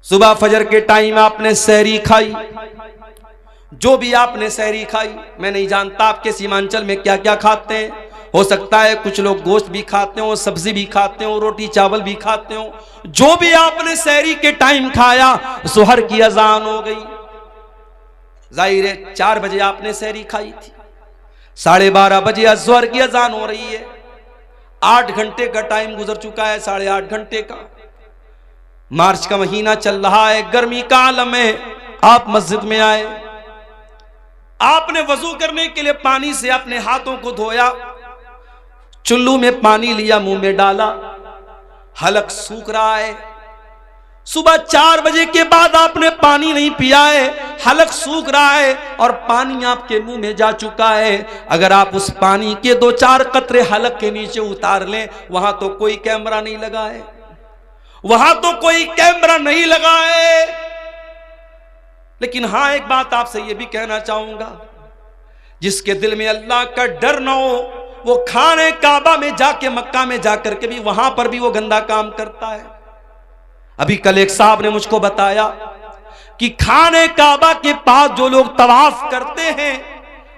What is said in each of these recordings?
सुबह फजर के टाइम आपने सहरी खाई, जो भी आपने सहरी खाई, मैं नहीं जानता आपके सीमांचल में क्या क्या खाते हैं। हो सकता है कुछ लोग गोश्त भी खाते हो, सब्जी भी खाते हो, रोटी चावल भी खाते हो। जो भी आपने सहरी के टाइम खाया, जोहर की अजान हो गई। जाहिर है 4 बजे आपने सहरी खाई थी, 12:30 बजे जोहर की अजान हो रही है। 8 घंटे का टाइम गुजर चुका है, 8.5 घंटे का। मार्च का महीना चल रहा है, गर्मी का आलम है। आप मस्जिद में आए, आपने वजू करने के लिए पानी से अपने हाथों को धोया, चुल्लू में पानी लिया, मुंह में डाला, हलक सूख रहा है। सुबह 4 बजे के बाद आपने पानी नहीं पिया है, हलक सूख रहा है और पानी आपके मुंह में जा चुका है। अगर आप उस पानी के 2-4 कतरे हलक के नीचे उतार लें, वहां तो कोई कैमरा नहीं लगा है, वहां तो कोई कैमरा नहीं लगा है। लेकिन हां, एक बात आपसे यह भी कहना चाहूंगा, जिसके दिल में अल्लाह का डर ना हो, वो खाने काबा में जाके, मक्का में जाकर के भी वहां पर भी वो गंदा काम करता है। अभी कल एक साहब ने मुझको बताया कि खाने काबा के पास जो लोग तवाफ करते हैं,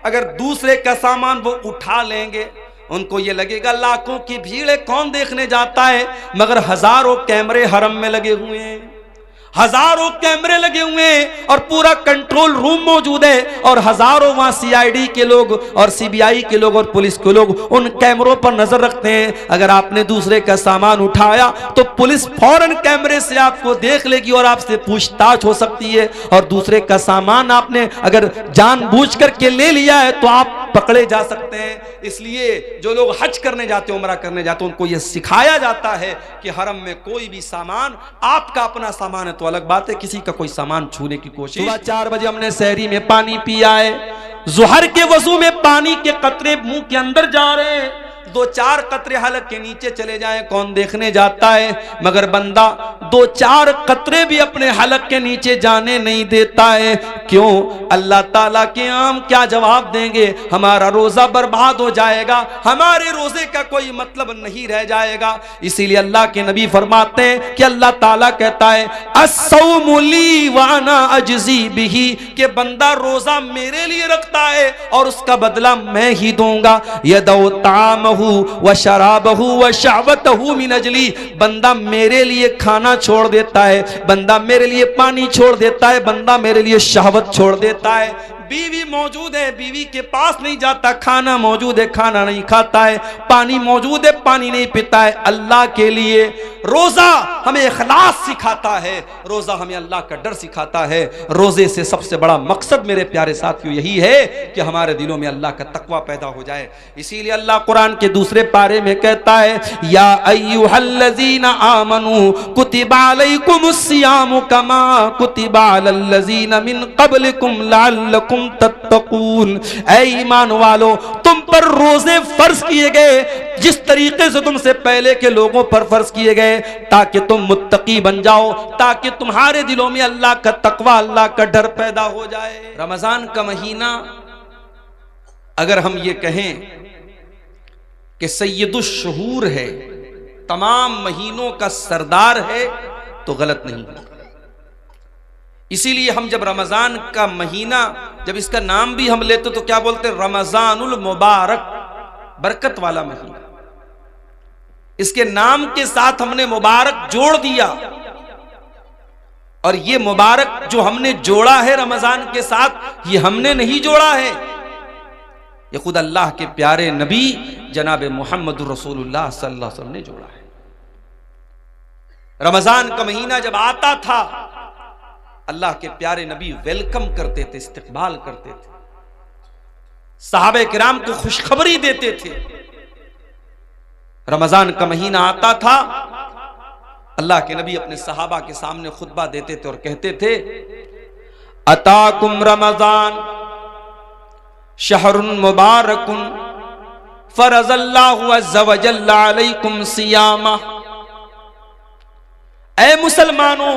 अगर दूसरे का सामान वो उठा लेंगे, उनको ये लगेगा लाखों की भीड़ है, कौन देखने जाता है। मगर हजारों कैमरे हरम में लगे हुए हैं, हजारों कैमरे लगे हुए हैं और पूरा कंट्रोल रूम मौजूद है और हजारों वहां सीआईडी के लोग और सीबीआई के लोग और पुलिस के लोग उन कैमरों पर नजर रखते हैं। अगर आपने दूसरे का सामान उठाया तो पुलिस फौरन कैमरे से आपको देख लेगी और आपसे पूछताछ हो सकती है। और दूसरे का सामान आपने अगर जानबूझ करके ले लिया है तो आप पकड़े जा सकते हैं। इसलिए जो लोग हज करने जाते, उमरा करने जाते, उनको यह सिखाया जाता है कि हरम में कोई भी सामान, आपका अपना सामान है तो अलग बात है, किसी का कोई सामान छूने की कोशिश। सुबह 4 बजे हमने सहरी में पानी पिया है, जोहर के वजू में पानी के कतरे मुंह के अंदर जा रहे हैं, 2-4 कतरे हलक के नीचे चले जाएं, कौन देखने जाता है। मगर बंदा 2-4 कतरे भी अपने हलक के नीचे जाने नहीं देता है। क्यों? अल्लाह ताला के आम क्या जवाब देंगे? हमारा रोजा बर्बाद हो जाएगा, हमारे रोजे का कोई मतलब नहीं रह जाएगा। इसीलिए अल्लाह के नबी फरमाते हैं कि अल्लाह ताला कहता है अस्सौमु ली व अना अजज़ी बिही, कि बंदा रोजा मेरे लिए रखता है और उसका बदला मैं ही दूंगा। यदौ तामहु व शराबहु व शहवतहु मिन अजली, बंदा मेरे लिए खाना छोड़ देता है, बंदा मेरे लिए पानी छोड़ देता है, बंदा मेरे लिए शहवत छोड़ देता है। बीवी मौजूद है, बीवी के पास नहीं जाता, खाना मौजूद है, खाना नहीं खाता है, पानी मौजूद है, पानी नहीं पीता है। अल्लाह के लिए रोजा हमें इखलास सिखाता है, रोजा हमें अल्लाह का डर सिखाता है। रोजे से सबसे बड़ा मकसद मेरे प्यारे साथियों यही है कि हमारे दिलों में अल्लाह का तकवा पैदा हो जाए। इसीलिए अल्लाह कुरान के दूसरे पारे में कहता है या अय्युहल्लज़ीना आमनू कुतिबा अलैकुमुस्सियामु कमा कुतिबा अलल्लज़ीना मिन क़ब्लिकुम लअल्लकुम तत्तकून। ऐ ईमान वालो, तुम पर रोजे फर्ज किए गए जिस तरीके से तुमसे पहले के लोगों पर फर्ज किए गए, ताकि तुम मुत्तकी बन जाओ, ताकि तुम्हारे दिलों में अल्लाह का तकवा, अल्लाह का डर पैदा हो जाए। रमजान का महीना, अगर हम ये कहें कि सैयदुश शुहूर है, तमाम महीनों का सरदार है, तो गलत नहीं है। इसीलिए हम जब रमजान का महीना, जब इसका नाम भी हम लेते तो क्या बोलते? रमजानुल मुबारक, बरकत वाला महीना। इसके नाम के साथ हमने मुबारक जोड़ दिया, और ये मुबारक जो हमने जोड़ा है रमजान के साथ, ये हमने नहीं जोड़ा है, ये खुद अल्लाह के प्यारे नबी जनाब मोहम्मद रसूलुल्लाह सल्लल्लाहु अलैहि वसल्लम ने जोड़ा है। रमजान का महीना जब आता था, अल्लाह के प्यारे नबी वेलकम करते थे, इस्तकबाल करते थे, सहाबे किराम को खुशखबरी देते थे। रमजान का महीना आता था, अल्लाह के नबी अपने सहाबा के सामने खुतबा देते थे और कहते थे अताकुम रमजान शहरुन मुबारकुन फरज़ल्लाहु अज़्ज़ा व जल्ला अलैकुम सियामा। ऐ मुसलमानों,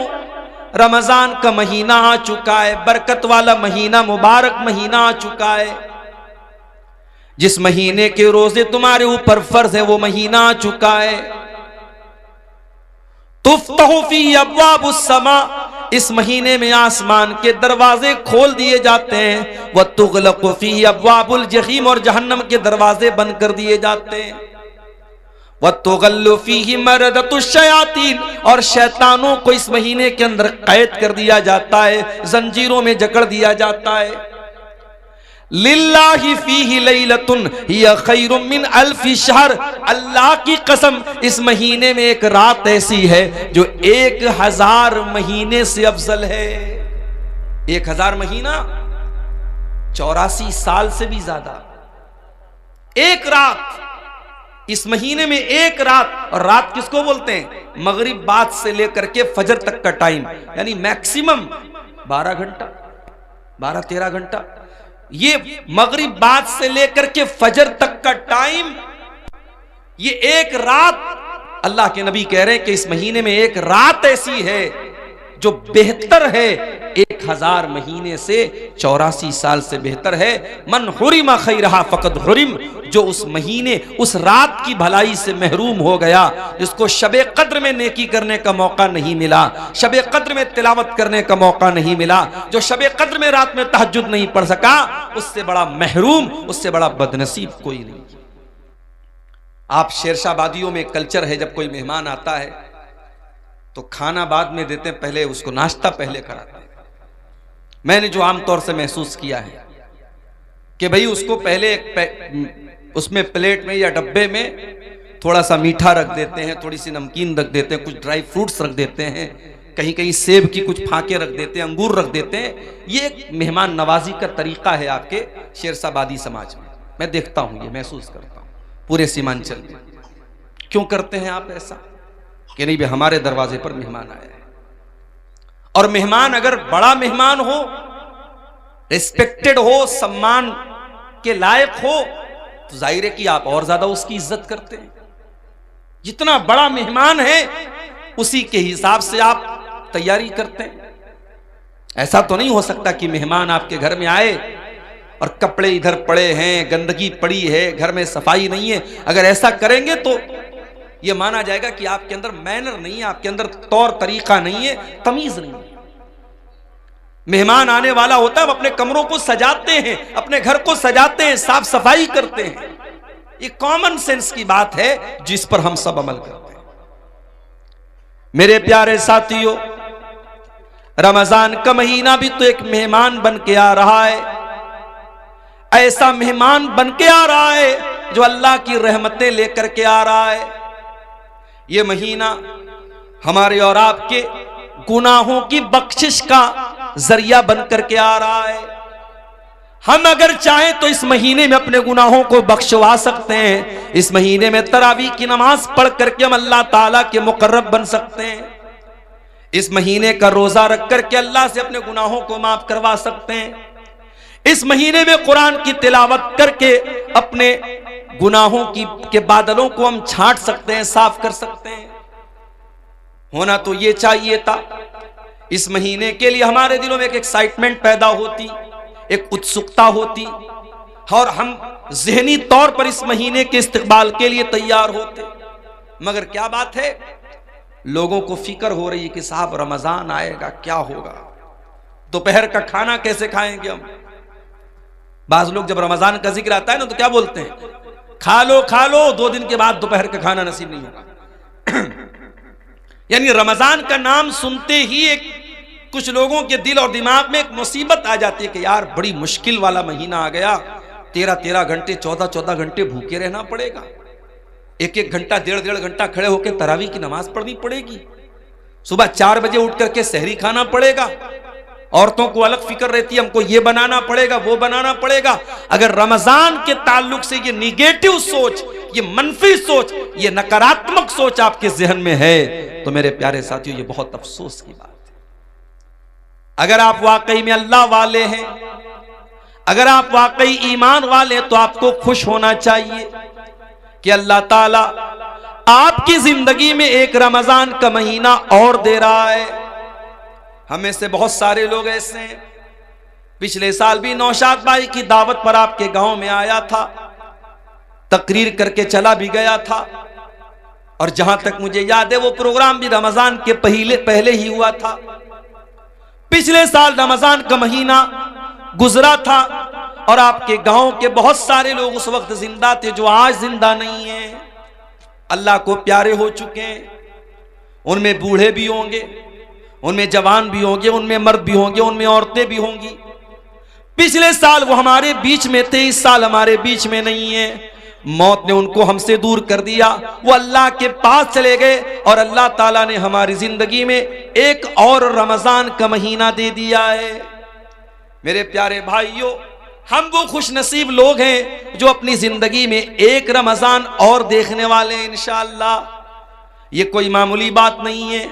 रमजान का महीना आ चुका है, बरकत वाला महीना, मुबारक महीना आ चुका है। जिस महीने के रोजे तुम्हारे ऊपर फर्ज है वो महीना आ चुका है। तुफ्तहु फी अब्वाबुस समा, इस महीने में आसमान के दरवाजे खोल दिए जाते हैं। व तुगलक़ु फ़ीही अब्वाबुल जहीम, और जहन्नम के दरवाजे बंद कर दिए जाते हैं। व तुगल्लु फ़ीही मरदतुश शयातीन, और शैतानों को इस महीने के अंदर कैद कर दिया जाता है, जंजीरों में जकड़ दिया जाता है। लिल्लाहि फ़ीही लैलतुन हिया खैरुम मिन अल्फ़ि शहर, अल्लाह की कसम इस महीने में एक रात ऐसी है जो 1000 महीने से अफजल है। 1000 महीना 84 साल से भी ज्यादा। एक रात, इस महीने में एक रात, और रात किसको बोलते हैं? मगरिब बाद से लेकर के फजर तक का टाइम, यानी मैक्सिमम 12 घंटा, 12-13 घंटा। ये मगरिब बाद से लेकर के फजर तक का टाइम, ये एक रात, अल्लाह के नबी कह रहे हैं कि इस महीने में एक रात ऐसी है जो बेहतर है 1000 महीने से, 84 साल से बेहतर है। मन हुरिमा खैरहा फकद हुरिम, जो उस महीने उस रात की भलाई से महरूम हो गया, जिसको शबे कद्र में नेकी करने का मौका नहीं मिला, शबे कद्र में तिलावत करने का मौका नहीं मिला, जो शबे कद्र में रात में तहज्जुद नहीं पढ़ सका, उससे बड़ा महरूम, उससे बड़ा बदनसीब कोई नहीं। आप शेरशाह वादियों में कल्चर है, जब कोई मेहमान आता है तो खाना बाद में देते हैं, पहले उसको नाश्ता पहले कराते हैं। मैंने जो आमतौर से महसूस किया है कि भाई उसको पहले उसमें प्लेट में या डब्बे में थोड़ा सा मीठा रख देते हैं, थोड़ी सी नमकीन रख देते हैं, कुछ ड्राई फ्रूट्स रख देते हैं, कहीं कहीं सेब की कुछ फाके रख देते हैं, अंगूर रख देते हैं। ये एक मेहमान नवाजी का तरीका है आपके शेरशाहबादी समाज में। मैं देखता हूं, ये महसूस करता हूं पूरे सीमांचल में। क्यों करते हैं आप ऐसा? कि नहीं भाई हमारे दरवाजे पर मेहमान आया है, और मेहमान अगर बड़ा मेहमान हो, रिस्पेक्टेड हो, सम्मान के लायक हो, तो जाहिर है कि आप और ज्यादा उसकी इज्जत करते हैं। जितना बड़ा मेहमान है उसी के हिसाब से आप तैयारी करते हैं। ऐसा तो नहीं हो सकता कि मेहमान आपके घर में आए और कपड़े इधर पड़े हैं, गंदगी पड़ी है, घर में सफाई नहीं है। अगर ऐसा करेंगे तो यह माना जाएगा कि आपके अंदर मैनर नहीं है, आपके अंदर तौर तरीका नहीं है, तमीज नहीं है। मेहमान आने वाला होता है, अपने कमरों को सजाते हैं, अपने घर को सजाते हैं, साफ सफाई करते हैं। ये कॉमन सेंस की बात है जिस पर हम सब अमल करते हैं। मेरे प्यारे साथियों, रमजान का महीना भी तो एक मेहमान बन के आ रहा है। ऐसा मेहमान बन के आ रहा है जो अल्लाह की रहमतें लेकर के आ रहा है। ये महीना हमारे और आपके गुनाहों की बख्शिश का जरिया बन करके आ रहा है। हम अगर चाहें तो इस महीने में अपने गुनाहों को बख्शवा सकते हैं। इस महीने में तरावी की नमाज पढ़ करके हम अल्लाह ताला के मुकर्रब बन सकते हैं। इस महीने का रोजा रख करके अल्लाह से अपने गुनाहों को माफ करवा सकते हैं। इस महीने में कुरान की तिलावत करके अपने गुनाहों के बादलों को हम छांट सकते हैं, साफ कर सकते हैं। होना तो ये चाहिए था, इस महीने के लिए हमारे दिलों में एक एक्साइटमेंट पैदा होती, एक उत्सुकता होती, और हम ज़हनी तौर पर इस महीने के इस्तकबाल के लिए तैयार होते। मगर क्या बात है, लोगों को फिक्र हो रही है कि साहब रमजान आएगा, क्या होगा, दोपहर का खाना कैसे खाएंगे हम। बाज लोग जब रमजान का जिक्र आता है ना तो क्या बोलते हैं, खा लो 2 दिन के बाद दोपहर का खाना नसीब नहीं होगा। यानी रमजान का नाम सुनते ही एक कुछ लोगों के दिल और दिमाग में एक मुसीबत आ जाती है कि यार बड़ी मुश्किल वाला महीना आ गया, 13-13 घंटे 14-14 घंटे भूखे रहना पड़ेगा, 1-1 घंटा 1.5-1.5 घंटा खड़े होकर तरावी की नमाज पढ़नी पड़ेगी, सुबह 4 बजे उठ करके सहरी खाना पड़ेगा। औरतों को अलग फिक्र रहती है, हमको ये बनाना पड़ेगा, वो बनाना पड़ेगा। अगर रमजान के ताल्लुक से ये निगेटिव सोच, ये मनफी सोच, ये नकारात्मक सोच आपके जहन में है तो मेरे प्यारे साथियों ये बहुत अफसोस की बात है। अगर आप वाकई में अल्लाह वाले हैं, अगर आप वाकई ईमान वाले हैं, तो आपको खुश होना चाहिए कि अल्लाह ताला आपकी जिंदगी में एक रमजान का महीना और दे रहा है। हमें से बहुत सारे लोग ऐसे हैं, पिछले साल भी नौशाद भाई की दावत पर आपके गांव में आया था, तकरीर करके चला भी गया था, और जहां तक मुझे याद है वो प्रोग्राम भी रमजान के पहले ही हुआ था। पिछले साल रमजान का महीना गुजरा था और आपके गांव के बहुत सारे लोग उस वक्त जिंदा थे जो आज जिंदा नहीं है, अल्लाह को प्यारे हो चुके हैं। उनमें बूढ़े भी होंगे, उनमें जवान भी होंगे, उनमें मर्द भी होंगे, उनमें औरतें भी होंगी। पिछले साल वो हमारे बीच में थे, इस साल हमारे बीच में नहीं है। मौत ने उनको हमसे दूर कर दिया, वो अल्लाह के पास चले गए और अल्लाह ताला ने हमारी जिंदगी में एक और रमजान का महीना दे दिया है। मेरे प्यारे भाइयों, हम वो खुश नसीब लोग हैं जो अपनी जिंदगी में एक रमजान और देखने वाले हैं इंशाअल्लाह। ये कोई मामूली बात नहीं है,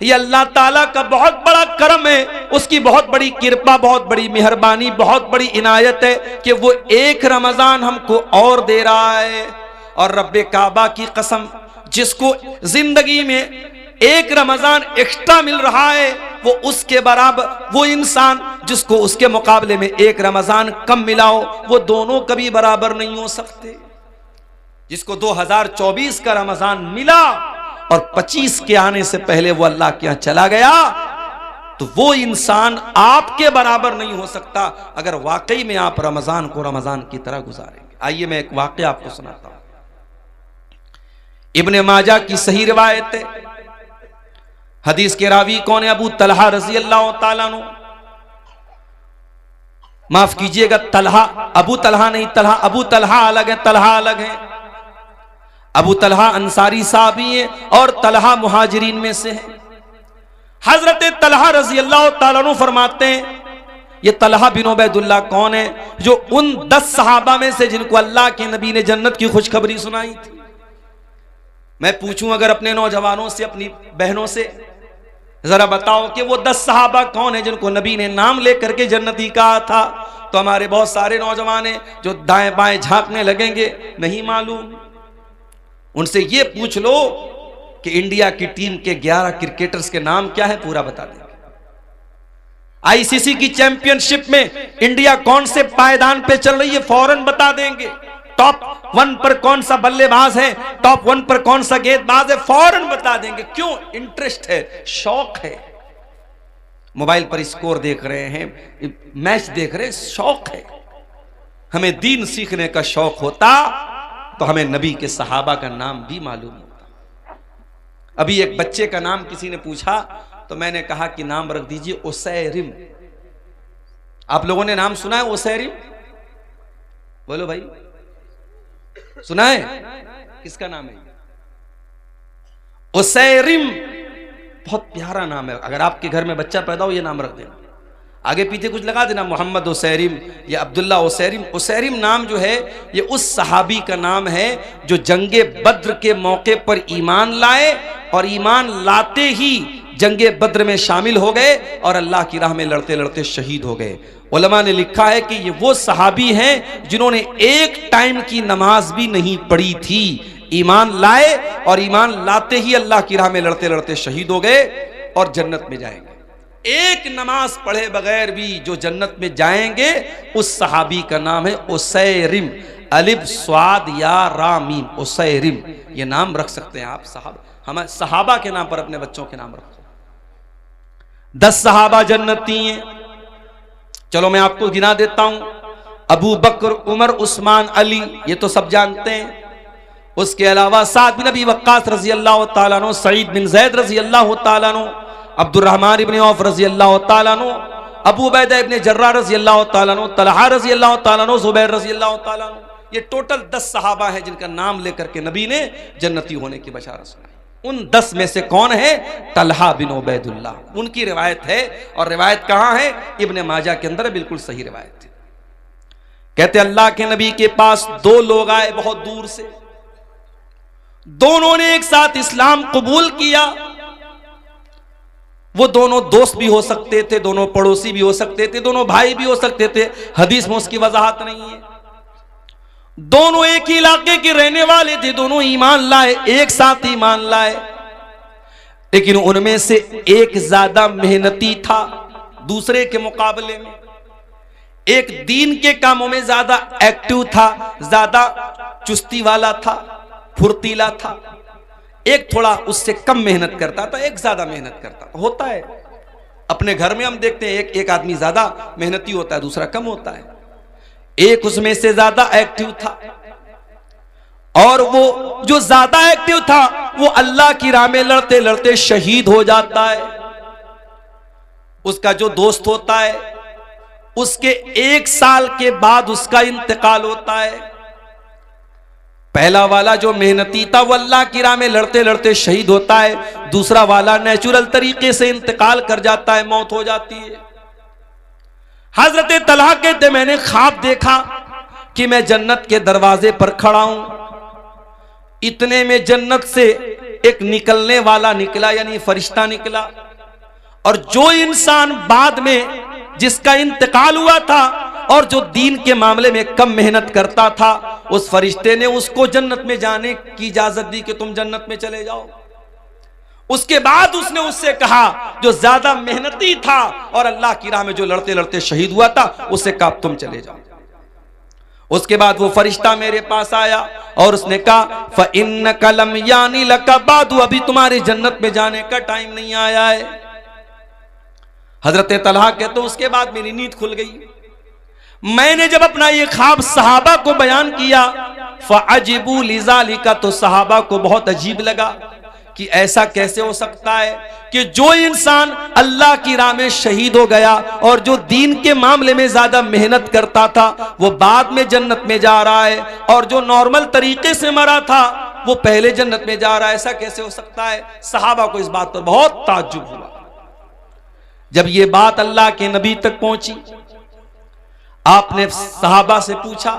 ये अल्लाह ताला का बहुत बड़ा करम है, उसकी बहुत बड़ी कृपा, बहुत बड़ी मेहरबानी, बहुत बड़ी इनायत है कि वो एक रमजान हमको और दे रहा है। और रब्बे काबा की कसम, जिसको जिंदगी में एक रमजान एक्स्ट्रा मिल रहा है, वो उसके बराबर, वो इंसान जिसको उसके मुकाबले में एक रमजान कम मिला हो, वो दोनों कभी बराबर नहीं हो सकते। जिसको 2024 का रमजान मिला और 25 के आने से पहले वो अल्लाह के यहां चला गया, तो वो इंसान आपके बराबर नहीं हो सकता अगर वाकई में आप रमजान को रमजान की तरह गुजारेंगे। आइए मैं एक वाकया आपको सुनाता हूं। इब्ने माजा की सही रिवायत है। हदीस के रावी कौन है? अबू तलहा रजी अल्लाह ताला अन्हु। माफ कीजिएगा, तलहा, अबू तलहा नहीं, तलहा, अबू तलहा अलग है, तलहा अलग है। अबू तलहा अंसारी साहबी है और तलहा मुहाजिरीन में से है। हजरत तलहा रजी अल्लाह ताला अन्हु फरमाते हैं, ये तलहा बिन उबैदुल्लाह कौन है? जो उन 10 सहाबा में से जिनको अल्लाह के नबी ने जन्नत की खुशखबरी सुनाई थी। मैं पूछूं अगर अपने नौजवानों से, अपनी बहनों से, जरा बताओ कि वो 10 सहाबा कौन है जिनको नबी ने नाम लेकर के जन्नती कहा था, तो हमारे बहुत सारे नौजवान हैं जो दाएं बाएं झांकने लगेंगे, नहीं मालूम। उनसे ये पूछ लो कि इंडिया की टीम के 11 क्रिकेटर्स के नाम क्या है, पूरा बता देंगे। आईसीसी की चैंपियनशिप में इंडिया कौन से पायदान पे चल रही है, फौरन बता देंगे। टॉप 1 पर कौन सा बल्लेबाज है, टॉप 1 पर कौन सा गेंदबाज है, फौरन बता देंगे। क्यों? इंटरेस्ट है, शौक है। मोबाइल पर स्कोर देख रहे हैं, मैच देख रहे हैं, शौक है। हमें दीन सीखने का शौक होता तो हमें नबी के सहाबा का नाम भी मालूम होता। अभी एक बच्चे का नाम किसी ने पूछा तो मैंने कहा कि नाम रख दीजिए उसैरिम। आप लोगों ने नाम सुना है उसैरिम? बोलो भाई, सुना है? किसका नाम है? उसैरिम। बहुत प्यारा नाम है। अगर आपके घर में बच्चा पैदा हो, ये नाम रख देना, आगे पीछे कुछ लगा देना, मोहम्मद उसैरिम या अब्दुल्ला उसैरिम। उसैरिम नाम जो है ये उस सहाबी का नाम है जो जंगे बद्र के मौके पर ईमान लाए और ईमान लाते ही जंगे बद्र में शामिल हो गए और अल्लाह की राह में लड़ते लड़ते शहीद हो गए। उलमा ने लिखा है कि ये वो सहाबी हैं जिन्होंने एक टाइम की नमाज भी नहीं पढ़ी थी, ईमान लाए और ईमान लाते ही अल्लाह की राह में लड़ते लड़ते शहीद हो गए और जन्नत में जाएंगे। एक नमाज पढ़े बगैर भी जो जन्नत में जाएंगे, उस सहाबी का नाम है उसैरिम। अलिफ स्वाद या रामीम, उसैरिम। ये नाम रख सकते हैं आप। साहब, हम सहाबा के नाम पर अपने बच्चों के नाम रखो। 10 सहाबा जन्नती हैं। चलो मैं आपको गिना देता हूं। अबू बकर, उमर, उस्मान, अली, ये तो सब जानते हैं। उसके अलावा साद बिन अबी वक्कास रजी अल्लाह ताला अन्हु, सईद बिन ज़ैद रजी अल्लाह ताला अन्हु, अब्दुर्रहमान इब्न औफ रजी अल्लाह ताला अन्हु, अबू उबैदा इब्न जर्राह रजी अल्लाह ताला अन्हु, तलहा रजी अल्लाह ताला अन्हु, ज़ुबैर रजी अल्लाह ताला अन्हु। ये टोटल 10 सहाबा हैं जिनका नाम लेकर के नबी ने जन्नती होने की बशारत सुनाई। उन 10 में से कौन है? तलहा बिन उबैदुल्लाह। उनकी रिवायत है और रिवायत कहां है? इब्ने माजा के अंदर, बिल्कुल सही रिवायत है। कहते अल्लाह के नबी के पास 2 लोग आए बहुत दूर से। दोनों ने एक साथ इस्लाम कबूल किया। वो दोनों दोस्त भी हो सकते थे, दोनों पड़ोसी भी हो सकते थे, दोनों भाई भी हो सकते थे। हदीस में उसकी वजाहत नहीं है। दोनों एक ही इलाके के रहने वाले थे, दोनों ईमान लाए, एक साथ ईमान लाए। लेकिन उनमें से एक ज्यादा मेहनती था दूसरे के मुकाबले में। एक दीन के कामों में ज्यादा एक्टिव था, ज्यादा चुस्ती वाला था, फुर्तीला था। एक थोड़ा उससे कम मेहनत करता था, एक ज्यादा मेहनत करता था। होता है, अपने घर में हम देखते हैं एक आदमी ज्यादा मेहनती होता है, दूसरा कम होता है। एक उसमें से ज्यादा एक्टिव था और वो जो ज्यादा एक्टिव था वो अल्लाह की राह में लड़ते लड़ते शहीद हो जाता है। उसका जो दोस्त होता है उसके 1 साल के बाद उसका इंतकाल होता है। पहला वाला जो मेहनती था वो अल्लाह की राह में लड़ते लड़ते शहीद होता है, दूसरा वाला नेचुरल तरीके से इंतकाल कर जाता है, मौत हो जाती है। हजरत तलहा कहते मैंने ख्वाब देखा कि मैं जन्नत के दरवाजे पर खड़ा हूं, इतने में जन्नत से एक निकलने वाला निकला, यानी फरिश्ता निकला, और जो इंसान बाद में जिसका इंतकाल हुआ था और जो दीन के मामले में कम मेहनत करता था, उस फरिश्ते ने उसको जन्नत में जाने की इजाजत दी कि तुम जन्नत में चले जाओ। उसके बाद उसने उससे कहा जो ज्यादा मेहनती था और अल्लाह की राह में जो लड़ते लड़ते शहीद हुआ था, उससे कहा तुम चले जाओ। उसके बाद वो फरिश्ता मेरे पास आया और उसने कहा फ़इन्नका लम यानी लका बादु, अभी तुम्हारे जन्नत में जाने का टाइम नहीं आया है। हजरत तलहा कहते तो उसके बाद मेरी नींद खुल गई। मैंने जब अपना ये ख्वाब सहाबा को बयान किया फ़अजिबू लिज़ालिका, तो सहाबा को बहुत अजीब लगा कि ऐसा कैसे हो सकता है कि जो इंसान अल्लाह की राह में शहीद हो गया और जो दीन के मामले में ज्यादा मेहनत करता था वो बाद में जन्नत में जा रहा है, और जो नॉर्मल तरीके से मरा था वो पहले जन्नत में जा रहा है, ऐसा कैसे हो सकता है। सहाबा को इस बात पर बहुत ताज्जुब हुआ। जब ये बात अल्लाह के नबी तक पहुंची, आपने सहाबा से पूछा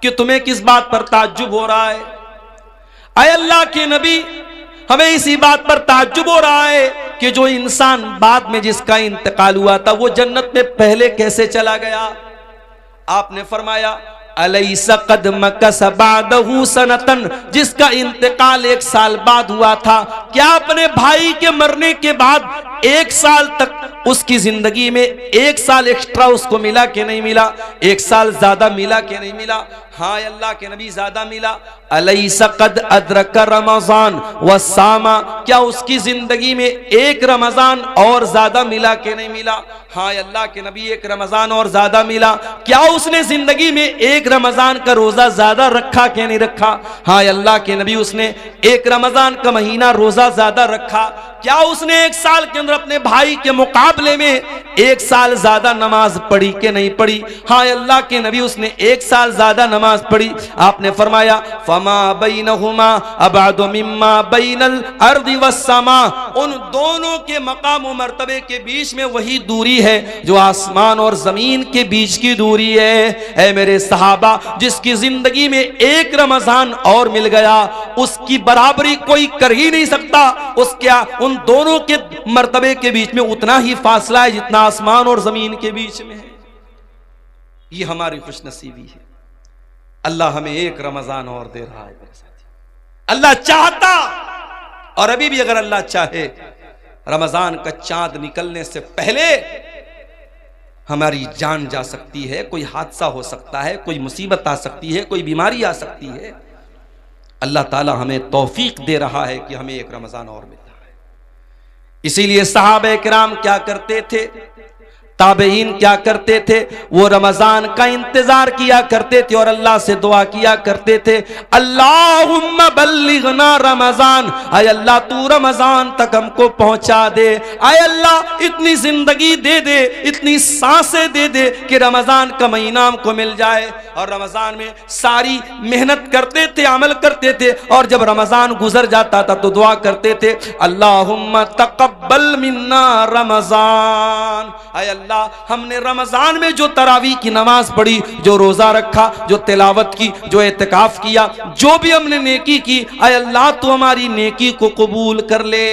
कि तुम्हें किस बात पर ताज्जुब हो रहा है। आए अल्लाह के नबी, हमें इसी बात पर ताज्जुब हो रहा है कि जो इंसान बाद में जिसका इंतकाल हुआ था वो जन्नत में पहले कैसे चला गया। आपने फरमाया अलैसा कद मकस बादहु सनतन, जिसका इंतकाल 1 साल बाद हुआ था, क्या अपने भाई के मरने के बाद 1 साल तक उसकी जिंदगी में 1 साल एक्स्ट्रा उसको मिला कि नहीं मिला, 1 साल ज्यादा मिला कि नहीं मिला। हाँ अल्लाह के नबी ज्यादा मिला। अलैसा कद अदरक रमजान व सामा, क्या उसकी जिंदगी में 1 रमजान और ज्यादा मिला कि नहीं मिला। हाँ अल्लाह के नबी 1 रमजान और ज्यादा मिला। क्या उसने जिंदगी में 1 रमजान का रोजा ज्यादा रखा कि नहीं रखा। हाँ अल्लाह के नबी उसने 1 रमजान का महीना रोजा ज्यादा रखा। क्या उसने 1 साल के अंदर अपने भाई के मुकाबले में 1 साल ज्यादा नमाज पढ़ी कि नहीं पढ़ी। हाँ अल्लाह के नबी उसने 1 साल ज्यादा नमाज पढ़ी। आपने फरमाया फमा बैनहुमा अबादु मिम्मा बैनल अर्दि वस्समा, उन दोनों के मकाम और मर्तबे के बीच में वही दूरी है जो आसमान और जमीन के बीच की दूरी है। ऐ मेरे सहाबा, जिसकी जिंदगी में 1 रमजान और मिल गया उसकी बराबरी कोई कर ही नहीं सकता। उसके उन दोनों के मर्तबे के बीच में उतना ही फासला है जितना आसमान और जमीन के बीच में है। ये हमारी खुशनसीबी है। अल्लाह हमें 1 रमजान और दे रहा है मेरे साथी। अल्लाह चाहता, और अभी भी अगर अल्लाह चाहे, रमजान का चांद निकलने से पहले हमारी जान जा सकती है, कोई हादसा हो सकता है, कोई मुसीबत आ सकती है, कोई बीमारी आ सकती है। अल्लाह ताला हमें तौफीक दे रहा है कि हमें 1 रमजान और मिल रहा है। इसीलिए सहाबा किराम क्या करते थे, ताबईन क्या करते थे, वो रमजान का इंतजार किया करते थे और अल्लाह से दुआ किया करते थे अल्लाहुम्मा बल्लिगना रमजान, आय अल्लाह तू रमजान तक हमको पहुंचा दे। आय अल्लाह इतनी जिंदगी दे दे, इतनी सांसें दे दे कि रमजान का महीना हमको मिल जाए। और रमजान में सारी मेहनत करते थे, अमल करते थे, और जब रमजान गुजर जाता था तो दुआ करते थे अल्लाहुम्मा तकब्बल मिन्ना रमजान, आय अल्लाह हमने रमजान में जो तरावी की नमाज पढ़ी, जो रोजा रखा, जो तिलावत की, जो एतकाफ किया, जो भी हमने नेकी की, आय अल्लाह तू हमारी नेकी को कबूल कर ले।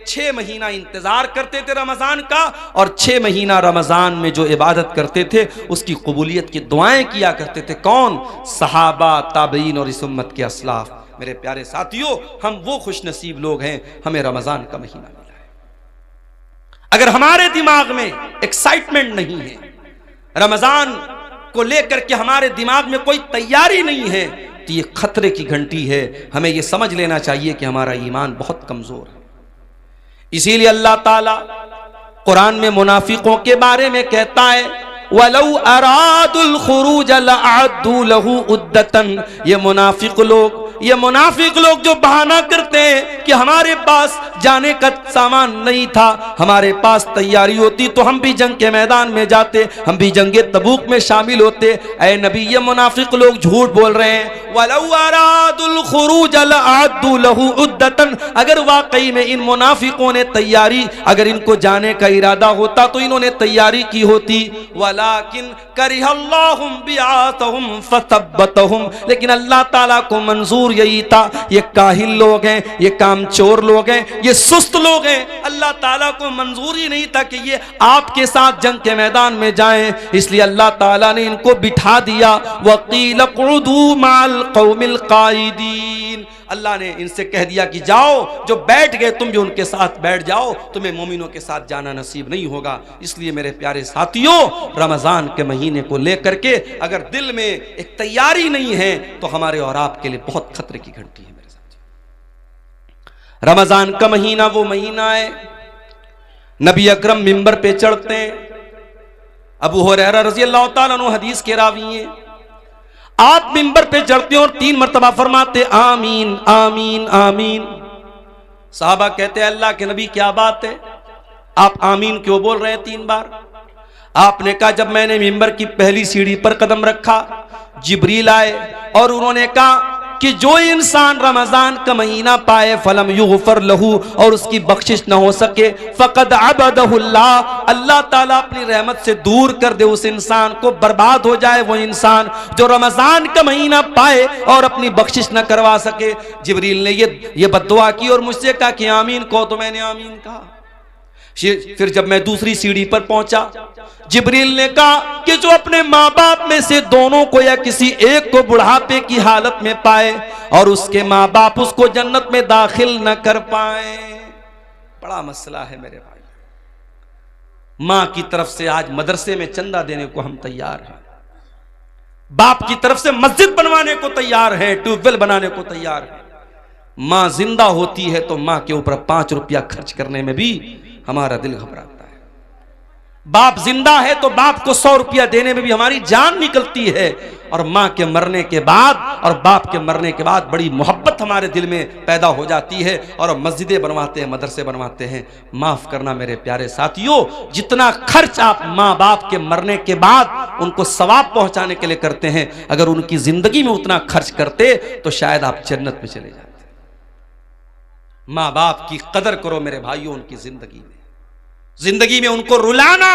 6 महीना इंतजार करते थे रमजान का, और 6 महीना रमजान में जो इबादत करते थे उसकी कबूलियत की दुआएं किया करते थे। कौन? सहाबा, ताबईन और इस उम्मत के असलाफ। मेरे प्यारे साथियों, हम वो खुशनसीब लोग हैं, हमें रमजान का महीना मिला है। अगर हमारे दिमाग में एक्साइटमेंट नहीं है, रमजान को लेकर के हमारे दिमाग में कोई तैयारी नहीं है, तो ये खतरे की घंटी है। हमें ये समझ लेना चाहिए कि हमारा ईमान बहुत कमजोर है। इसीलिए अल्लाह ताला कुरान में मुनाफिकों के बारे में कहता है वलौ अरादुल खुरूज लअद्दू लहू उद्दतन। ये मुनाफिक लोग जो बहाना करते हैं कि हमारे पास जाने का सामान नहीं था, हमारे पास तैयारी होती तो हम भी जंग के मैदान में जाते, हम भी जंगे तबूक में शामिल होते। ऐ नबी, ये मुनाफिक लोग झूठ बोल रहे हैं। वलौ अरादुल खुरूज लअद्दू लहू उद्दतन, अगर वाकई में इन मुनाफिकों ने तैयारी, अगर इनको जाने का इरादा होता तो इन्होंने तैयारी की होती। वलाकिन करिहल्लाहु बिआतहुम फसब्बतहुम, लेकिन अल्लाह ताला को मंजूर यही था। ये काहिल लोग हैं, ये कामचोर लोग हैं, ये सुस्त लोग हैं। अल्लाह ताला को मंजूर ही नहीं था कि ये आपके साथ जंग के मैदान में जाएं, इसलिए अल्लाह ताला ने इनको बिठा दिया। वकील क़ुदू माल क़ौमिल क़ाइदीन, अल्लाह ने इनसे कह दिया कि जाओ, जो बैठ गए तुम भी उनके साथ बैठ जाओ, तुम्हें मोमिनों के साथ जाना नसीब नहीं होगा। इसलिए मेरे प्यारे साथियों, रमजान के महीने को लेकर के अगर दिल में एक तैयारी नहीं है तो हमारे और आपके लिए बहुत खतरे की घंटी है मेरे साथ। रमजान का महीना वो महीना है, नबी अकरम मिंबर पे चढ़ते हैं। अबू हुरैरा रज़ी अल्लाह ताला अन्हु हदीस के रावी हैं। आप मिंबर पे चढ़ते और 3 मरतबा फरमाते आमीन आमीन आमीन। साहबा कहते हैं अल्लाह के नबी क्या बात है, आप आमीन क्यों बोल रहे हैं 3 बार? आपने कहा जब मैंने मिंबर की पहली सीढ़ी पर कदम रखा, जिब्रील आए और उन्होंने कहा कि जो इंसान रमजान का महीना पाए फलम युगफर लहू, और उसकी बख्शिश न हो सके, फकद अबदहुल्लाह, अल्लाह ताला अपनी रहमत से दूर कर दे उस इंसान को, बर्बाद हो जाए वो इंसान जो रमजान का महीना पाए और अपनी बख्शिश न करवा सके। जिब्रील ने ये बद्दुआ की और मुझसे कहा कि आमीन कहो, तो मैंने आमीन कहा। फिर जब मैं दूसरी सीढ़ी पर पहुंचा, जिब्रील ने कहा कि जो अपने माँ बाप में से दोनों को या किसी एक को बुढ़ापे की हालत में पाए और उसके माँ बाप उसको जन्नत में दाखिल न कर पाए। बड़ा मसला है मेरे भाई। माँ की तरफ से आज मदरसे में चंदा देने को हम तैयार हैं, बाप की तरफ से मस्जिद बनवाने को तैयार है, ट्यूबवेल बनाने को तैयार है। माँ जिंदा होती है तो माँ के ऊपर 5 रुपया खर्च करने में भी हमारा दिल घबराता है। बाप जिंदा है तो बाप को 100 रुपया देने में भी हमारी जान निकलती है। और माँ के मरने के बाद और बाप के मरने के बाद बड़ी मोहब्बत हमारे दिल में पैदा हो जाती है और मस्जिदें बनवाते हैं, मदरसे बनवाते हैं। माफ करना मेरे प्यारे साथियों, जितना खर्च आप माँ बाप के मरने के बाद उनको सवाब पहुंचाने के लिए करते हैं, अगर उनकी जिंदगी में उतना खर्च करते तो शायद आप जन्नत में चले जाते। माँ बाप की कदर करो मेरे भाइयों, उनकी जिंदगी में उनको रुलाना,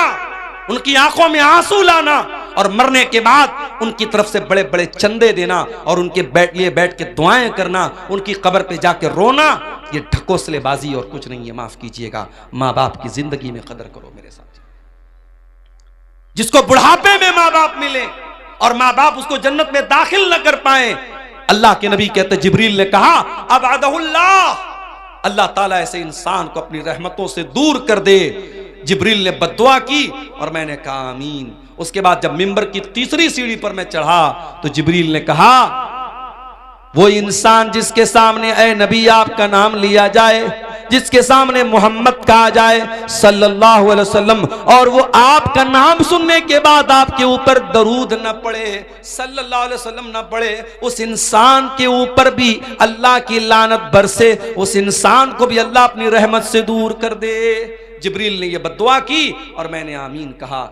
उनकी आंखों में आंसू लाना और मरने के बाद उनकी तरफ से बड़े बड़े चंदे देना और उनके बैठ के दुआएं करना, उनकी कब्र पे जाके रोना, ये ढकोसलेबाजी और कुछ नहीं है। माफ कीजिएगा, माँ बाप की जिंदगी में कदर करो मेरे साथ। जिसको बुढ़ापे में माँ बाप मिले और माँ बाप उसको जन्नत में दाखिल न कर पाए, अल्लाह के नबी कहते जिब्रील ने कहा अबअदहुल्लाह, अल्लाह ताला ऐसे इंसान को अपनी रहमतों से दूर कर दे। जिब्रील ने बद्दुआ की और मैंने कहा आमीन। उसके बाद जब मिंबर की तीसरी सीढ़ी पर मैं चढ़ा तो जिब्रील ने कहा वो इंसान जिसके सामने ऐ नबी आपका नाम लिया जाए, जिसके सामने मोहम्मद कहा जाए सल्लल्लाहु अलैहि वसल्लम, और वो आपका नाम सुनने के बाद आपके ऊपर दरूद न पड़े, सल्लल्लाहु अलैहि वसल्लम न पड़े, उस इंसान के ऊपर भी अल्लाह की लानत बरसे, उस इंसान को भी अल्लाह अपनी रहमत से दूर कर दे। जिब्रील ने यह बद्दुआ की और मैंने आमीन कहा।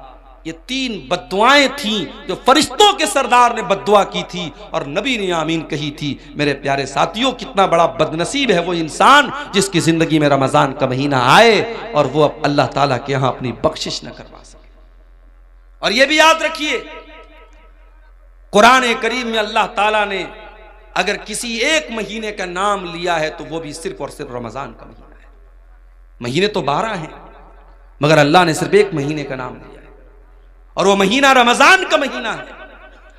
ये 3 बद्दुआएं थीं जो फरिश्तों के सरदार ने बद्दुआ की थी और नबी ने आमीन कही थी। मेरे प्यारे साथियों, कितना बड़ा बदनसीब है वो इंसान जिसकी जिंदगी में रमजान का महीना आए और वो अब अल्लाह ताला के यहां अपनी बख्शिश न करवा सके। और ये भी याद रखिए, कुरान करीम में अल्लाह ताला ने अगर किसी एक महीने का नाम लिया है तो वो भी सिर्फ और सिर्फ रमजान का महीना है। महीने तो 12 हैं मगर अल्लाह ने सिर्फ एक महीने का नाम लिया और वो महीना रमजान का महीना है।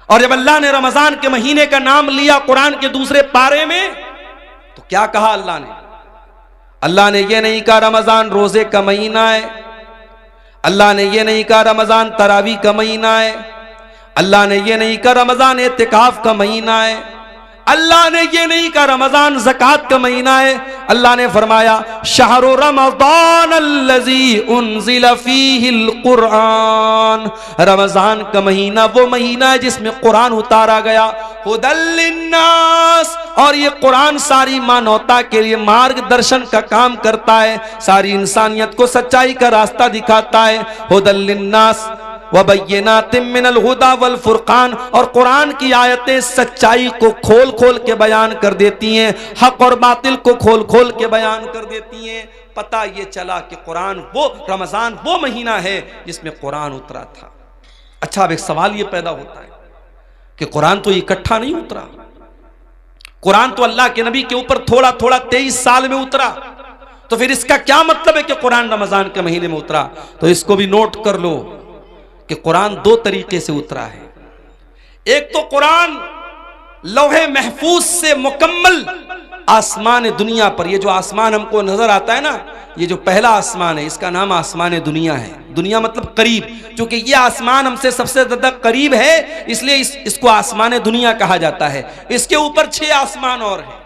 और जब अल्लाह ने रमजान के महीने का नाम लिया कुरान के दूसरे पारे में तो क्या कहा अल्लाह ने? अल्लाह ने ये नहीं कहा रमजान रोजे का महीना है, अल्लाह ने ये नहीं कहा रमजान तरावी का महीना है, अल्लाह ने ये नहीं कहा रमजान एतिकाफ का महीना है, अल्लाह ने ये नहीं कहा रमजान ज़कात का महीना है, अल्लाह ने फरमाया शहरु रमज़ान अल्लज़ी उन्ज़िला फ़ीहिल कुरआन, रमजान का महीना वो महीना है जिसमें कुरान उतारा गया, हुदल लिन्नास, और ये कुरान सारी मानवता के लिए मार्गदर्शन का काम करता है, सारी इंसानियत को सच्चाई का रास्ता दिखाता है। हुदल लिन्नास व बय्यिनातिम मिनल हुदा वल फुरकान, और कुरान की आयतें सच्चाई को खोल खोल के बयान कर देती हैं, हक और बातिल को खोल खोल के बयान कर देती हैं। पता ये चला कि कुरान वो रमजान वो महीना है जिसमें कुरान उतरा था। अच्छा, अब एक सवाल ये पैदा होता है कि कुरान तो इकट्ठा नहीं उतरा, कुरान तो अल्लाह के नबी के ऊपर थोड़ा थोड़ा 23 साल में उतरा, तो फिर इसका क्या मतलब है कि कुरान रमजान के महीने में उतरा? तो इसको भी नोट कर लो कि कुरान दो तरीके से उतरा है। एक तो कुरान लौहे महफूज से मुकम्मल आसमान दुनिया पर, ये जो आसमान हमको नजर आता है ना, ये जो पहला आसमान है इसका नाम आसमान दुनिया है। दुनिया मतलब करीब, क्योंकि ये आसमान हमसे सबसे ज्यादा करीब है इसलिए इसको आसमान दुनिया कहा जाता है। इसके ऊपर 6 आसमान और हैं।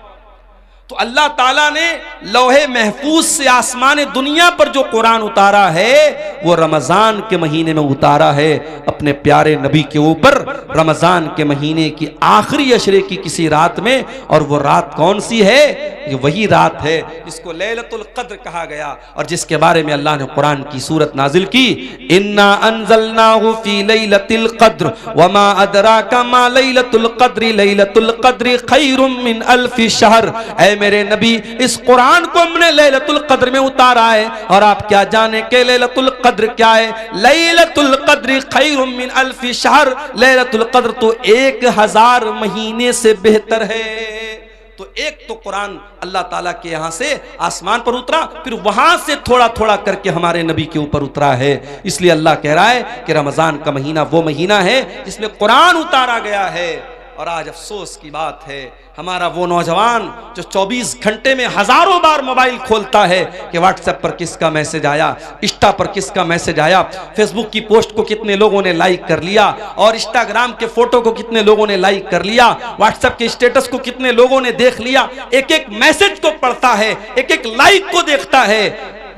तो अल्लाह ताला ने लौहे महफूज से आसमान दुनिया पर जो कुरान उतारा है वो रमजान के महीने में उतारा है अपने प्यारे नबी के ऊपर, रमजान के महीने की आखिरी अशरे की किसी रात में। और वो रात कौन सी है? ये वही रात है जिसको लैलतुल कद्र कहा गया और जिसके बारे में अल्लाह ने कुरान की सूरत नाजिल की, इन्ना अंज़लनाहु फी लैलतिल कद्र वमा अदराका मा लैलतुल कद्र लैलतुल कद्र खैरुम मिन अल्फि शहर। ऐ मेरे नबी, इस कुरान को हमने लैलतुल कद्र में उतारा है और आप क्या जाने के लैलतुल कद्र क्या है? लैलतुल कद्र खैरुम मिन अल्फि शहर, लैलतुल कद्र तो 1000 महीने से बेहतर है। तो एक तो कुरान अल्लाह ताला के यहां से आसमान पर उतरा, फिर वहां से थोड़ा थोड़ा करके हमारे नबी के ऊपर उतरा है। इसलिए अल्लाह कह रहा है कि रमजान का महीना वो महीना है जिसमें कुरान उतारा गया है। और आज अफसोस की बात है, हमारा वो नौजवान जो 24 घंटे में हजारों बार मोबाइल खोलता है कि व्हाट्सएप पर किसका मैसेज आया, इंस्टा पर किसका मैसेज आया, फेसबुक की पोस्ट को कितने लोगों ने लाइक कर लिया, और इंस्टाग्राम के फोटो को कितने लोगों ने लाइक कर लिया, व्हाट्सएप के स्टेटस को कितने लोगों ने देख लिया। एक एक मैसेज को पढ़ता है, एक एक लाइक को देखता है।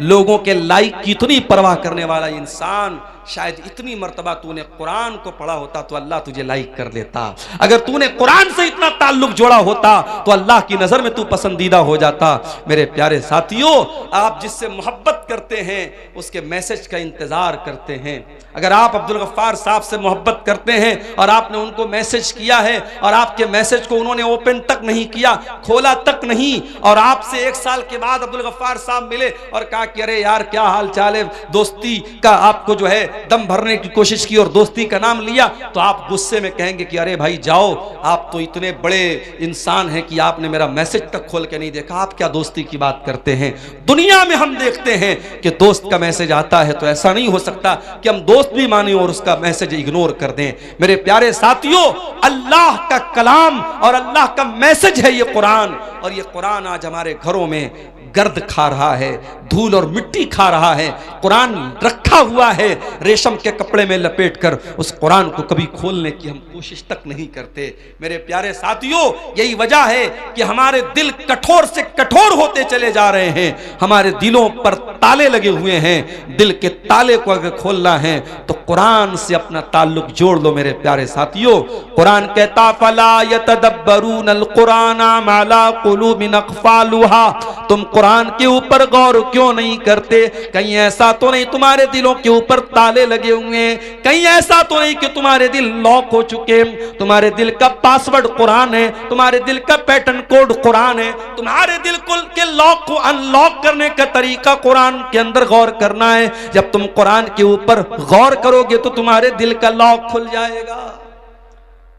लोगों के लाइक की इतनी परवाह करने वाला इंसान, शायद इतनी मर्तबा तूने कुरान को पढ़ा होता तो अल्लाह तुझे लाइक कर लेता। अगर तूने कुरान से इतना ताल्लुक जोड़ा होता तो अल्लाह की नजर में तू पसंदीदा हो जाता। मेरे प्यारे साथियों, आप जिससे मोहब्बत करते हैं उसके मैसेज का इंतजार करते हैं। अगर आप अब्दुल गफ्फार साहब से मोहब्बत करते हैं और आपने उनको मैसेज किया है और आपके मैसेज को उन्होंने ओपन तक नहीं किया, खोला तक नहीं, और आपसे 1 साल के बाद अब्दुल गफ्फार साहब मिले और कहा कि अरे यार क्या हाल चाल है, दोस्ती का आपको जो है दम भरने की कोशिश की और दोस्ती का नाम लिया, तो आप गुस्से में कहेंगे कि अरे भाई जाओ, आप तो इतने बड़े इंसान हैं कि आपने मेरा मैसेज तक खोल के नहीं देखा, आप क्या दोस्ती की बात करते हैं। दुनिया में हम देखते हैं कि दोस्त का मैसेज आता है तो ऐसा नहीं हो सकता कि हम दोस्त भी माने और उसका मैसेज इग्नोर कर दें। मेरे प्यारे साथियों, अल्लाह का कलाम और अल्लाह का मैसेज है ये कुरान, और ये कुरान आज हमारे घरों में गर्द खा रहा है, धूल और मिट्टी खा रहा है। कुरान रखा हुआ है रेशम के कपड़े में लपेटकर, उस कुरान को कभी खोलने की हम कोशिश तक नहीं करते। मेरे प्यारे साथियों, यही वजह है कि हमारे दिल कठोर से कठोर होते चले जा रहे हैं, हमारे दिलों पर ताले लगे हुए हैं। दिल के ताले को अगर खोलना है तो कुरान से अपना ताल्लुक जोड़ लो। मेरे प्यारे साथियों, कुरान कहता फला यतदब्बरूनल कुरान मा ला कुलूबिन अक़फ़ालुहा, तुम कुरान के ऊपर गौर क्यों नहीं करते? कहीं ऐसा तो नहीं तुम्हारे दिलों के ऊपर ताले लगे हुए हैं, कहीं ऐसा तो नहीं कि तुम्हारे दिल लॉक हो चुके, तुम्हारे दिल का पासवर्ड कुरान है, तुम्हारे दिल का पैटर्न कोड कुरान है, तुम्हारे दिल के लॉक को अनलॉक करने का तरीका कुरान के अंदर गौर करना है। जब तुम कुरान के ऊपर गौर करोगे तो तुम्हारे दिल का लॉक खुल जाएगा।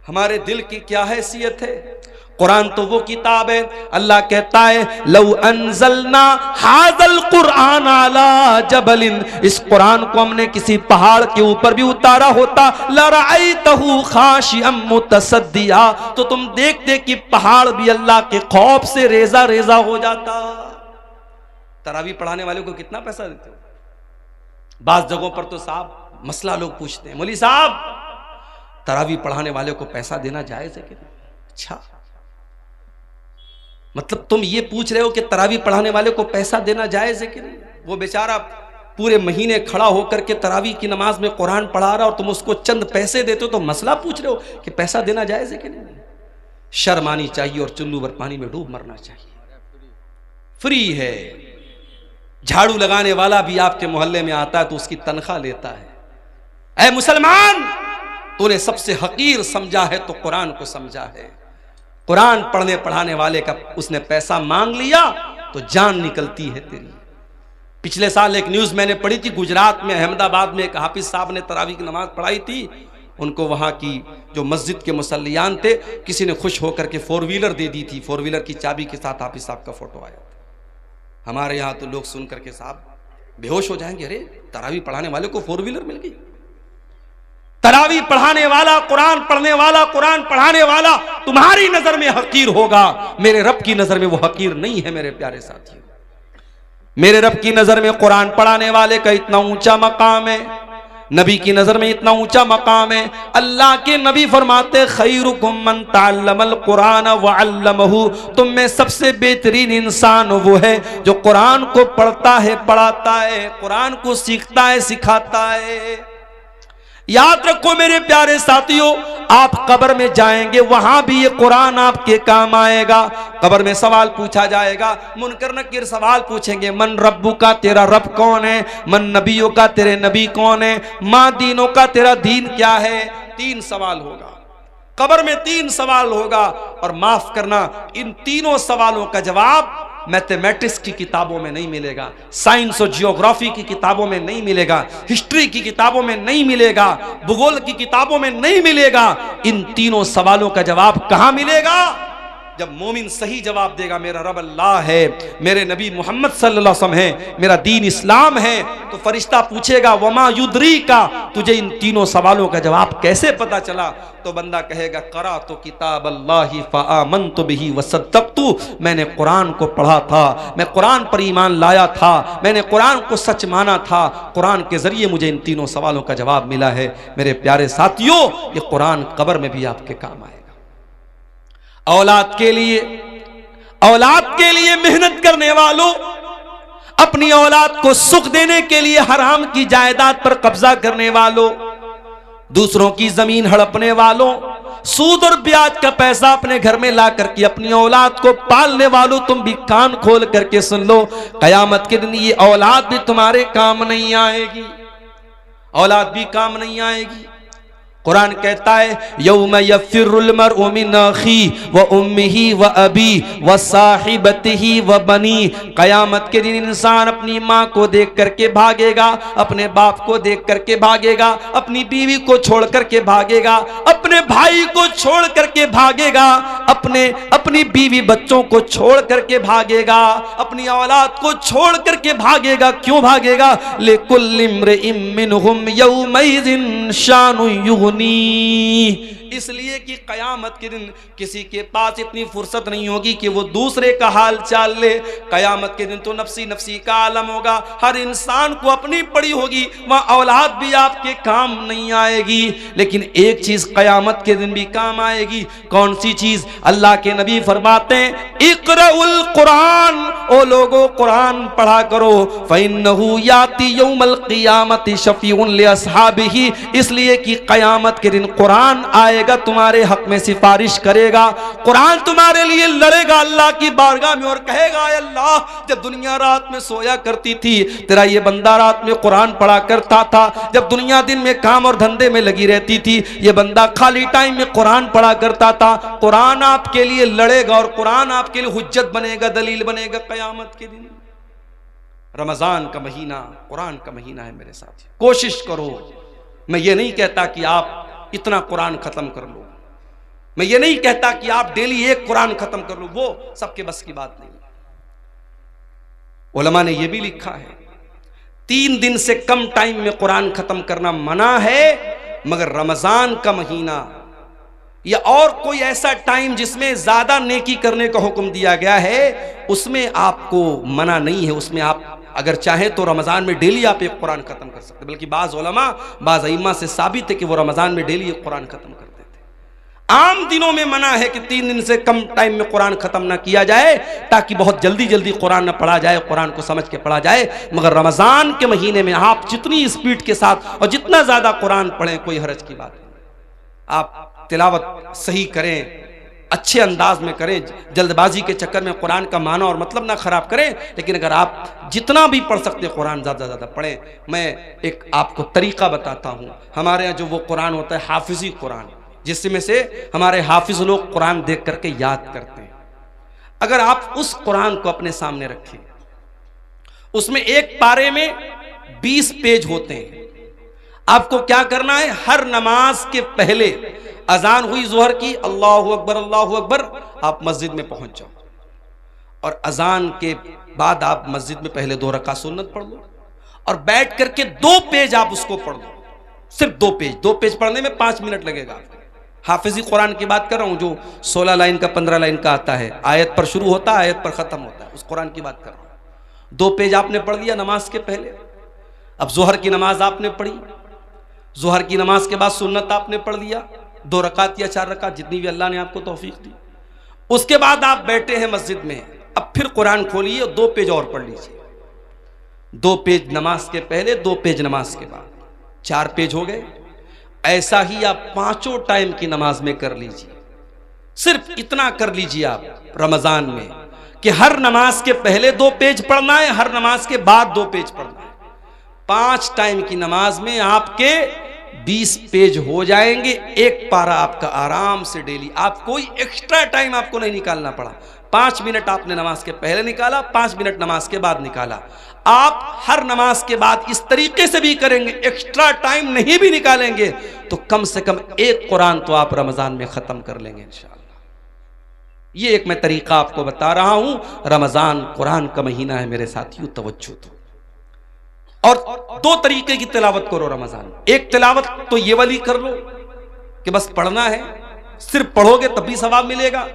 हमारे दिल की क्या हैसियत है? कुरान तो वो किताब है, अल्लाह कहता है लौ अंज़लना हाज़ल कुरान अला जबलिन, इस कुरान को हमने किसी पहाड़ के ऊपर भी उतारा होता, लरअयतहु खाशिअम मुतसद्दिया, तो तुम देखते कि पहाड़ भी अल्लाह के खौफ से रेजा रेजा हो जाता। तरावी पढ़ाने वाले को कितना पैसा देते हो? बास जगहों पर तो साहब मसला लोग पूछते हैं, मौलवी साहब तरावी पढ़ाने वाले को पैसा देना जायज है कि नहीं? अच्छा, मतलब तुम ये पूछ रहे हो कि तरावी पढ़ाने वाले को पैसा देना जायज़ है कि नहीं? वो बेचारा पूरे महीने खड़ा होकर के तरावी की नमाज में कुरान पढ़ा रहा और तुम उसको चंद पैसे देते हो तो मसला पूछ रहे हो कि पैसा देना जायज़ है कि नहीं? शर्म आनी चाहिए और चुल्लू भर पानी में डूब मरना चाहिए। फ्री है। झाड़ू लगाने वाला भी आपके मोहल्ले में आता है तो उसकी तनख्वाह लेता है। ऐ मुसलमान, तूने सबसे हकीर समझा है तो कुरान को समझा है। कुरान पढ़ने पढ़ाने वाले का उसने पैसा मांग लिया तो जान निकलती है तेरी। पिछले साल एक न्यूज़ मैंने पढ़ी थी, गुजरात में अहमदाबाद में एक हाफिज साहब ने तरावी की नमाज पढ़ाई थी। उनको वहाँ की जो मस्जिद के मुसल्लियान थे, किसी ने खुश होकर के 4 व्हीलर दे दी थी। 4 व्हीलर की चाबी के साथ हाफिज साहब का फोटो आया था। हमारे यहाँ तो लोग सुन करके साहब बेहोश हो जाएंगे, अरे तरावी पढ़ाने वाले को 4 व्हीलर मिल गई। तरावी पढ़ाने वाला, कुरान पढ़ने वाला, कुरान पढ़ाने वाला तुम्हारी नजर में हकीर होगा, मेरे रब की नजर में वो हकीर नहीं है। मेरे प्यारे साथियों, मेरे रब की नजर में कुरान पढ़ाने वाले का इतना ऊंचा मकाम है, नबी की नजर में इतना ऊंचा मकाम है। अल्लाह के नबी फरमाते खैरुकुम मन तअल्लमल कुरान व अल्लमहु, तुम में सबसे बेहतरीन इंसान वो है जो कुरान को पढ़ता है, पढ़ाता है, कुरान को सीखता है, सिखाता है। याद रखो मेरे प्यारे साथियों, आप कब्र में जाएंगे, वहां भी ये कुरान आपके काम आएगा। कब्र में सवाल पूछा जाएगा, मुनकर नकीर सवाल पूछेंगे, मन रब्बू का, तेरा रब कौन है? मन नबियों का, तेरे नबी कौन है? माँ दीनों का, तेरा दीन क्या है? 3 सवाल होगा कब्र में, 3 सवाल होगा। और माफ करना, इन तीनों सवालों का जवाब मैथमेटिक्स की किताबों में नहीं मिलेगा, साइंस और जियोग्राफी की किताबों में नहीं मिलेगा, हिस्ट्री की किताबों में नहीं मिलेगा, भूगोल की किताबों में नहीं मिलेगा। इन तीनों सवालों का जवाब कहां मिलेगा? जब मोमिन सही जवाब देगा, मेरा रब अल्लाह है, मेरे नबी मोहम्मद सल्लल्लाहु अलैहि वसल्लम है, मेरा दीन इस्लाम है, तो फरिश्ता पूछेगा वमा युद्री का, तुझे इन तीनों सवालों का जवाब कैसे पता चला? तो बंदा कहेगा करा तो किताब अल्लाह फ़आमनतु बिही वसद्दक़तु, मैंने कुरान को पढ़ा था, मैं कुरान पर ईमान लाया था, मैंने कुरान को सच माना था, कुरान के जरिए मुझे इन तीनों सवालों का जवाब मिला है। मेरे प्यारे साथियों, ये कुरान कब्र में भी आपके काम आएगा। औलाद के लिए मेहनत करने वालों, अपनी औलाद को सुख देने के लिए हराम की जायदाद पर कब्जा करने वालों, दूसरों की जमीन हड़पने वालों, सूद और ब्याज का पैसा अपने घर में ला करके अपनी औलाद को पालने वालों, तुम भी कान खोल करके सुन लो, कयामत के दिन ये औलाद भी तुम्हारे काम नहीं आएगी, औलाद भी काम नहीं आएगी। कुरान कहता है यौम यफिरुल मरउ मिन अखी व उम्मिही व अबी व साहिबतिही व बनी, कयामत के दिन इंसान अपनी माँ को देख करके भागेगा, अपने बाप को देख करके भागेगा, अपनी बीवी को छोड़ करके भागेगा, अपने भाई को छोड़ करके भागेगा, अपनी बीवी बच्चों को छोड़ करके भागेगा, अपनी औलाद को छोड़ करके भागेगा। क्यों भागेगा? लिकुल्लि इम्रिइम मिनहुम यौमइज़िन शानुन युग़नी, इसलिए कि कयामत के दिन किसी के पास इतनी फुर्सत नहीं होगी कि वो दूसरे का हाल चाल ले। कयामत के दिन तो नफसी नफसी का आलम होगा, हर इंसान को अपनी पड़ी होगी, वह औलाद भी आपके काम नहीं आएगी। लेकिन एक चीज कयामत के दिन भी काम आएगी। कौन सी चीज? अल्लाह के नबी फरमाते हैं इक़राउल कुरान, ओ लोगो कुरान पढ़ा करो, फ़इन्नहु याती यौमल क़ियामति शफ़ीउन लिअस्हाबिही, इसलिए कि कयामत के दिन कुरान आएगा, तुम्हारे हक में सिफारिश करेगा, कुरान तुम्हारे लिए लड़ेगा अल्लाह की बारगाह में और कहेगा अल्लाह, जब दुनिया रात में सोया करती थी तेरा ये बंदा रात में कुरान पढ़ा करता था, जब दुनिया दिन में काम और धंधे में लगी रहती थी ये बंदा खाली टाइम में कुरान पढ़ा करता था। कुरान आपके लिए लड़ेगा और कुरान आपके लिए हुज्जत बनेगा, दलील बनेगा कयामत के दिन। रमजान का महीना कुरान का महीना है मेरे साथ, कोशिश करो। मैं ये नहीं कहता कि आप इतना कुरान खत्म कर लो, मैं ये नहीं कहता कि आप डेली एक कुरान खत्म कर लो, वो सबके बस की बात नहीं। उलमा ने यह भी लिखा है 3 दिन से कम टाइम में कुरान खत्म करना मना है, मगर रमजान का महीना या और कोई ऐसा टाइम जिसमें ज्यादा नेकी करने का हुक्म दिया गया है उसमें आपको मना नहीं है। उसमें आप अगर चाहें तो रमज़ान में डेली आप एक कुरान ख़त्म कर सकते, बल्कि बाज़ उलमा बाज़ अइम्मा से साबित है कि वो रमज़ान में डेली एक कुरान ख़त्म करते थे। आम दिनों में मना है कि 3 दिन से कम टाइम में कुरान खत्म ना किया जाए, ताकि बहुत जल्दी जल्दी कुरान ना पढ़ा जाए, कुरान को समझ के पढ़ा जाए। मगर रमज़ान के महीने में आप जितनी स्पीड के साथ और जितना ज़्यादा कुरान पढ़ें, कोई हरज की बात नहीं। आप तिलावत सही करें, अच्छे अंदाज में करें, जल्दबाजी के चक्कर में कुरान का माना और मतलब ना खराब करें। लेकिन अगर आप जितना भी पढ़ सकते हैं कुरान ज़्यादा ज़्यादा पढ़ें। मैं एक आपको तरीका बताता हूँ। हमारे यहाँ जो वो कुरान होता है हाफिजी कुरान, जिसमें से हमारे हाफिज लोग कुरान देख करके याद करते हैं। अगर आप उस कुरान को अपने सामने रखें, उसमें एक पारे में 20 पेज होते हैं। आपको क्या करना है, हर नमाज के पहले अजान हुई ज़ोहर की, अल्लाहु अकबर, आप मस्जिद में पहुंच जाओ और अजान के बाद आप मस्जिद में पहले 2 रकात सुन्नत पढ़ लो और बैठ करके 2 पेज आप उसको पढ़ लो। सिर्फ 2 पेज। 2 पेज पढ़ने में 5 मिनट लगेगा आपको। हाफिजी कुरान की बात कर रहा हूं, जो 16 लाइन का 15 लाइन का आता है, आयत पर शुरू होता है, आयत पर खत्म होता है, उस कुरान की बात कर रहा हूं। 2 पेज आपने पढ़ लिया नमाज के पहले। अब जोहर की नमाज आपने पढ़ी, जोहर की नमाज के बाद सुन्नत आपने पढ़ लिया, 2 रकात या 4 रकात, जितनी भी अल्लाह ने आपको तौफीक दी। उसके बाद आप बैठे हैं मस्जिद में, अब फिर कुरान खोलिए और 2 पेज और पढ़ लीजिए। 2 पेज नमाज के पहले, 2 पेज नमाज के बाद, 4 पेज हो गए। ऐसा ही आप 5 टाइम की नमाज में कर लीजिए। सिर्फ इतना कर लीजिए आप रमजान में कि हर नमाज के पहले 2 पेज पढ़ना है, हर नमाज के बाद 2 पेज पढ़ना है। 5 टाइम की नमाज में आपके 20 पेज हो जाएंगे। एक पारा आपका आराम से डेली, आप कोई एक्स्ट्रा टाइम आपको नहीं निकालना पड़ा। 5 मिनट आपने नमाज के पहले निकाला, 5 मिनट नमाज के बाद निकाला। आप हर नमाज के बाद इस तरीके से भी करेंगे, एक्स्ट्रा टाइम नहीं भी निकालेंगे, तो कम से कम एक कुरान तो आप रमजान में खत्म कर लेंगे इंशाअल्लाह। ये एक मैं तरीका आपको बता रहा हूं। रमजान कुरान का महीना है मेरे साथियों, तवज्जो दो। और 2 तरीके की तिलावत करो रमजान। एक तिलावत तो ये वाली कर लो कि बस पढ़ना है, सिर्फ पढ़ोगे तब भी सवाब मिलेगा।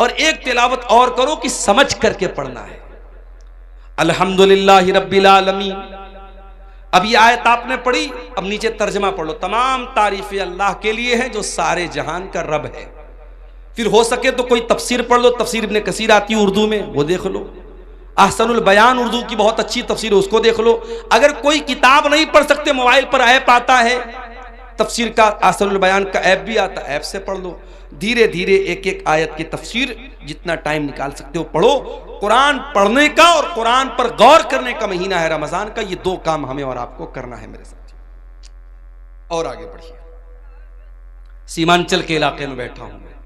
और एक तिलावत और करो कि समझ करके पढ़ना है। अल्हम्दुलिल्लाहि रब्बिल आलमीन। अब ये आयत आपने पढ़ी, अब नीचे तर्जमा पढ़ लो। तमाम तारीफें अल्लाह के लिए हैं जो सारे जहान का रब है। फिर हो सके तो कोई तफसीर पढ़ लो, तफसीर इब्ने कसीर आती है उर्दू में, वो देख लो। अहसनुल बयान उर्दू की बहुत अच्छी तफसीर है, उसको देख लो। अगर कोई किताब नहीं पढ़ सकते, मोबाइल पर ऐप आता है तफसीर का, अहसनुल बयान का ऐप भी आता है, ऐप से पढ़ लो। धीरे धीरे एक एक आयत की तफसीर जितना टाइम निकाल सकते हो पढ़ो। कुरान पढ़ने का और कुरान पर गौर करने का महीना है रमजान का। ये 2 काम हमें और आपको करना है मेरे साथ। और आगे बढ़िए। सीमांचल के इलाके में बैठा हूं मैं।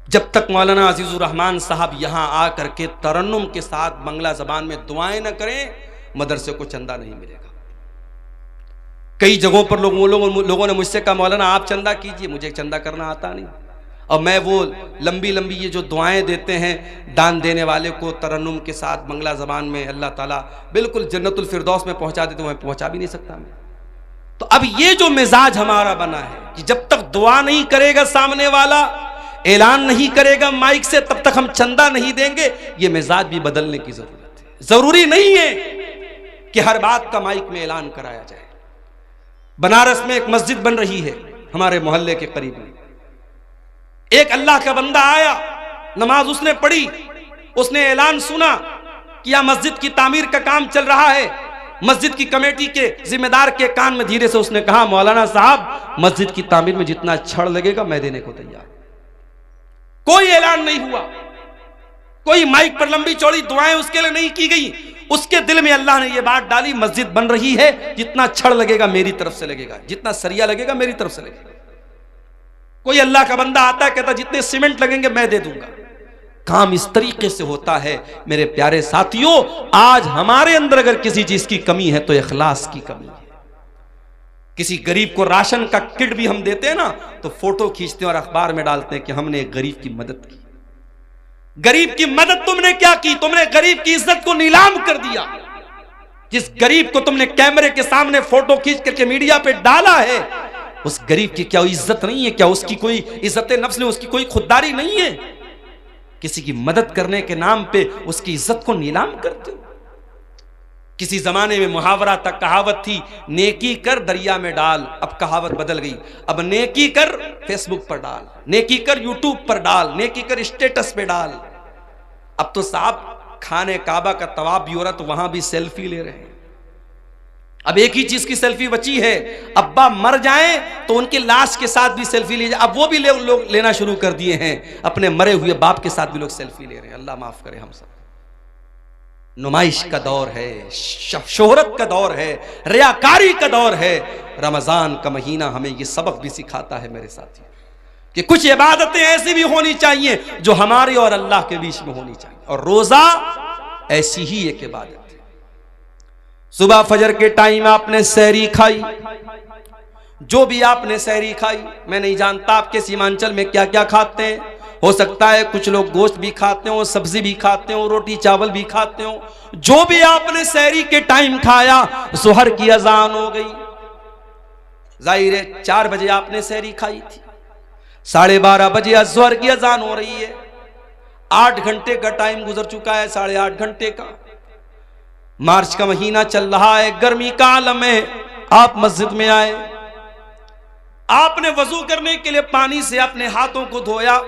जब तक मौलाना अजीजुर रहमान साहब यहां आकर के तरन्नुम के साथ बंगला जबान में दुआएं न करें, मदरसे को चंदा नहीं मिलेगा। कई जगहों पर लोगों ने मुझसे कहा, मौलाना आप चंदा कीजिए, मुझे चंदा करना आता नहीं। और मैं वो लंबी लंबी ये जो दुआएं देते हैं दान देने वाले को तरन्नुम के साथ बंगला ज़बान में, अल्लाह ताला बिल्कुल जन्नतुल फिरदौस में पहुंचा देते, मैं पहुंचा भी नहीं सकता मैं। तो अब ये जो मिजाज हमारा बना है कि जब तक दुआ नहीं करेगा सामने वाला, ऐलान नहीं करेगा माइक से, तब तक हम चंदा नहीं देंगे। ये मिजाज भी बदलने की जरूरत है। जरूरी नहीं है कि हर बात का माइक में ऐलान कराया जाए। बनारस में एक मस्जिद बन रही है हमारे मोहल्ले के करीब में। एक अल्लाह का बंदा आया, नमाज उसने पढ़ी, उसने ऐलान सुना कि यह मस्जिद की तामीर का काम चल रहा है। मस्जिद की कमेटी के जिम्मेदार के कान में धीरे से उसने कहा, मौलाना साहब मस्जिद की तामीर में जितना छड़ लगेगा मैं देने को तैयार। कोई ऐलान नहीं हुआ, कोई माइक पर लंबी चौड़ी दुआएं उसके लिए नहीं की गई। उसके दिल में अल्लाह ने यह बात डाली, मस्जिद बन रही है, जितना छड़ लगेगा मेरी तरफ से लगेगा, जितना सरिया लगेगा मेरी तरफ से लगेगा। कोई अल्लाह का बंदा आता है, कहता जितने सीमेंट लगेंगे मैं दे दूंगा। काम इस तरीके से होता है मेरे प्यारे साथियों। आज हमारे अंदर अगर किसी चीज की कमी है तो इखलास की कमी है। किसी गरीब को राशन का किट भी हम देते हैं ना, तो फोटो खींचते हैं और अखबार में डालते हैं कि हमने एक गरीब की मदद की। गरीब की मदद तुमने क्या की? तुमने गरीब की इज्जत को नीलाम कर दिया। जिस गरीब को तुमने कैमरे के सामने फोटो खींच करके मीडिया पे डाला है, उस गरीब की क्या इज्जत नहीं है? क्या उसकी कोई इज्जत नफ्स नहीं, उसकी कोई खुददारी नहीं है? किसी की मदद करने के नाम पे उसकी इज्जत को नीलाम करते हो। किसी जमाने में मुहावरा तक कहावत थी, नेकी कर दरिया में डाल। अब कहावत बदल गई, अब नेकी कर फेसबुक पर डाल, नेकी कर यूट्यूब पर डाल, नेकी कर स्टेटस पे डाल। अब तो साहब खाने काबा का तवाफ भी हो रहा तो वहां भी सेल्फी ले रहे हैं। अब एक ही चीज की सेल्फी बची है, अब्बा मर जाएं तो उनकी लाश के साथ भी सेल्फी ले जाए। अब वो भी लोग लेना शुरू कर दिए हैं, अपने मरे हुए बाप के साथ भी लोग सेल्फी ले रहे हैं। अल्लाह माफ करे हम सब। नुमाइश का दौर है, शोहरत का दौर है, रियाकारी का दौर है। रमजान का महीना हमें ये सबक भी सिखाता है मेरे साथी कि कुछ इबादतें ऐसी भी होनी चाहिए जो हमारे और अल्लाह के बीच में होनी चाहिए, और रोजा ऐसी ही एक इबादत है। सुबह फजर के टाइम आपने सहरी खाई, जो भी आपने सहरी खाई, मैं नहीं जानता आपके सीमांचल में क्या क्या खाते हैं। हो सकता है कुछ लोग गोश्त भी खाते हो, सब्जी भी खाते हो, रोटी चावल भी खाते हो। जो भी आपने सहरी के टाइम खाया, सुहर की अजान हो गई। जाहिर है 4 बजे आपने सहरी खाई थी, 12:30 बजे अज़हर की अजान हो रही है। 8 घंटे का टाइम गुजर चुका है, 8.5 घंटे का। मार्च का महीना चल रहा है, गर्मी का आलम है। आप मस्जिद में आए, आपने वजू करने के लिए पानी से अपने हाथों को धोया,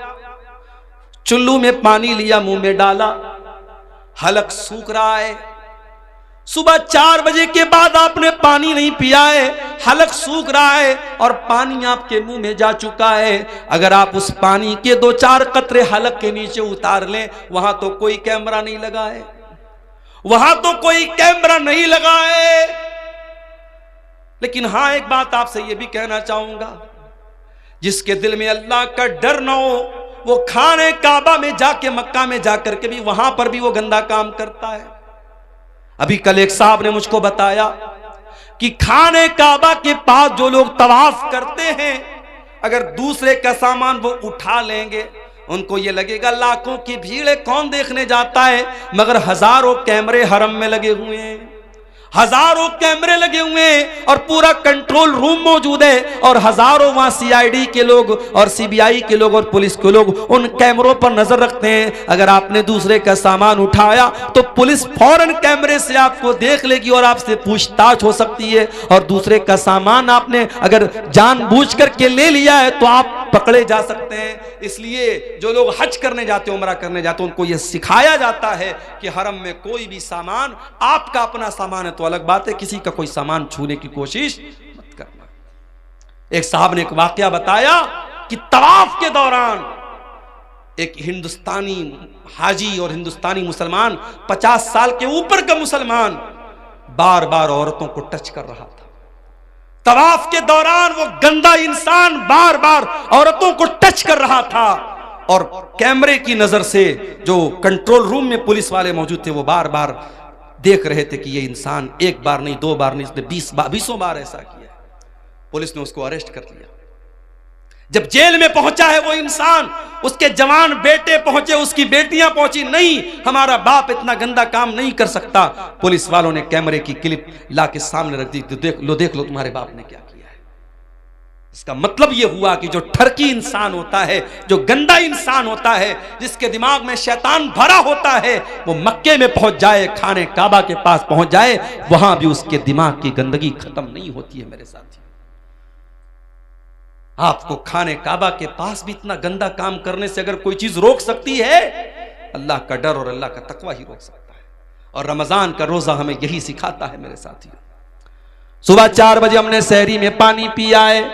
चुल्लू में पानी लिया, मुंह में डाला, हलक सूख रहा है। सुबह 4 बजे के बाद आपने पानी नहीं पिया है, हलक सूख रहा है और पानी आपके मुंह में जा चुका है। अगर आप उस पानी के 2-4 कतरे हलक के नीचे उतार लें, वहां तो कोई कैमरा नहीं लगा है, वहां तो कोई कैमरा नहीं लगा है। लेकिन हां, एक बात आपसे यह भी कहना चाहूंगा, जिसके दिल में अल्लाह का डर ना हो, वो खाने काबा में जाके, मक्का में जाकर के भी वहां पर भी वो गंदा काम करता है। अभी कल एक साहब ने मुझको बताया कि खाने काबा के पास जो लोग तवाफ करते हैं, अगर दूसरे का सामान वो उठा लेंगे, उनको ये लगेगा लाखों की भीड़ है, कौन देखने जाता है। मगर हजारों कैमरे हरम में लगे हुए हैं, हजारों कैमरे लगे हुए हैं और पूरा कंट्रोल रूम मौजूद है, और हजारों वहां सीआईडी के लोग और सीबीआई के लोग और पुलिस के लोग उन कैमरों पर नजर रखते हैं। अगर आपने दूसरे का सामान उठाया तो पुलिस फौरन कैमरे से आपको देख लेगी और आपसे पूछताछ हो सकती है। और दूसरे का सामान आपने अगर जानबूझ करके ले लिया है तो आप पकड़े जा सकते हैं। इसलिए जो लोग हज करने जाते हैं, उमरा करने जाते हैं, उनको यह सिखाया जाता है कि हरम में कोई भी सामान, आपका अपना सामान है तो अलग बात है, किसी का कोई सामान छूने की कोशिश मत करना। एक साहब ने एक वाकया बताया कि तवाफ के दौरान एक हिंदुस्तानी हाजी और हिंदुस्तानी मुसलमान, 50 साल के ऊपर का मुसलमान, बार बार औरतों को टच कर रहा था। तवाफ के दौरान वो गंदा इंसान बार बार औरतों को टच कर रहा था, और कैमरे की नजर से जो कंट्रोल रूम में पुलिस वाले मौजूद थे, वो बार बार देख रहे थे कि ये इंसान 1 बार नहीं, 2 बार नहीं, इसने 20 बार ऐसा किया। पुलिस ने उसको अरेस्ट कर लिया। जब जेल में पहुंचा है वो इंसान, उसके जवान बेटे पहुंचे, उसकी बेटियां पहुंची, नहीं हमारा बाप इतना गंदा काम नहीं कर सकता। पुलिस वालों ने कैमरे की क्लिप ला के सामने रख दी, तो देख लो तुम्हारे बाप ने क्या किया है। इसका मतलब यह हुआ कि जो ठरकी इंसान होता है, जो गंदा इंसान होता है, जिसके दिमाग में शैतान भरा होता है, वो मक्के में पहुंच जाए, खाने काबा के पास पहुंच जाए, वहां भी उसके दिमाग की गंदगी खत्म नहीं होती है मेरे साथी। आपको खाने काबा के पास भी इतना गंदा काम करने से अगर कोई चीज रोक सकती है, अल्लाह का डर और अल्लाह का तकवा ही रोक सकता है। और रमजान का रोजा हमें यही सिखाता है मेरे साथियों। सुबह 4 बजे हमने सहरी में पानी पिया है,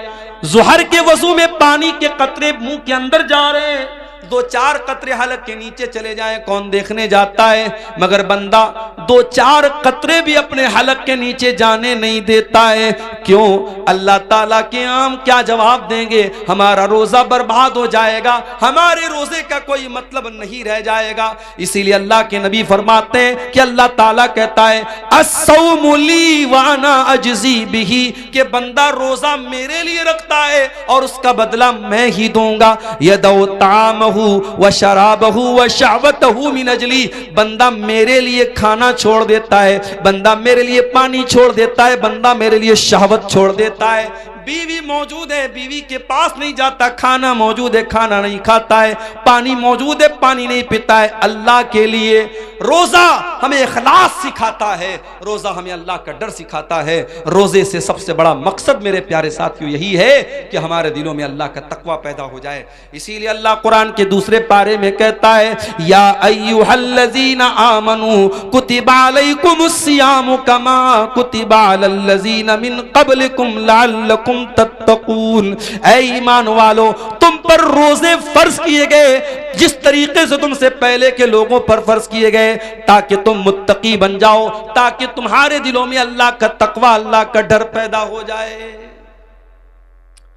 जुहर के वजू में पानी के कतरे मुंह के अंदर जा रहे हैं, 2-4 कतरे हलक के नीचे चले जाए, कौन देखने जाता है। मगर बंदा 2-4 कतरे भी अपने हलक के नीचे जाने नहीं देता है। क्यों? अल्लाह ताला के आम क्या जवाब देंगे? हमारा रोजा बर्बाद हो जाएगा, हमारे रोजे का कोई मतलब नहीं रह जाएगा। इसीलिए अल्लाह के नबी फरमाते हैं कि अल्लाह ताला कहता है अस्सौमु ली व अना अजज़ी बिही, कि बंदा रोजा मेरे लिए रखता है और उसका बदला मैं ही दूंगा। यदौ ताम तआमहु व शराबहु व शहवतहु मिन अजली। बंदा मेरे लिए खाना छोड़ देता है, बंदा मेरे लिए पानी छोड़ देता है, बंदा मेरे लिए शहवत छोड़ देता है। बीवी मौजूद है, बीवी के पास नहीं जाता, खाना मौजूद है, खाना नहीं खाता है, पानी मौजूद है, पानी नहीं पीता है अल्लाह के लिए। रोजा हमें इखलास सिखाता है, रोजा हमें अल्लाह का डर सिखाता है। रोजे से सबसे बड़ा मकसद मेरे प्यारे साथियों यही है कि हमारे दिलों में अल्लाह का तकवा पैदा हो जाए। इसीलिए अल्लाह कुरान के दूसरे पारे में कहता है, या अय्युहल्लज़ीना आमनू कुतिबा अलैकुमुस्सियामु कमा कुतिबा अलल्लज़ीना मिन क़ब्लिकुम लअल्लकुम तत्तकून। ऐ ईमान वालो, तुम पर रोजे फर्ज किए गए जिस तरीके से तुमसे पहले के लोगों पर फर्ज किए गए, ताकि तुम मुत्तकी बन जाओ, ताकि तुम्हारे दिलों में अल्लाह का तकवा, अल्लाह का डर पैदा हो जाए।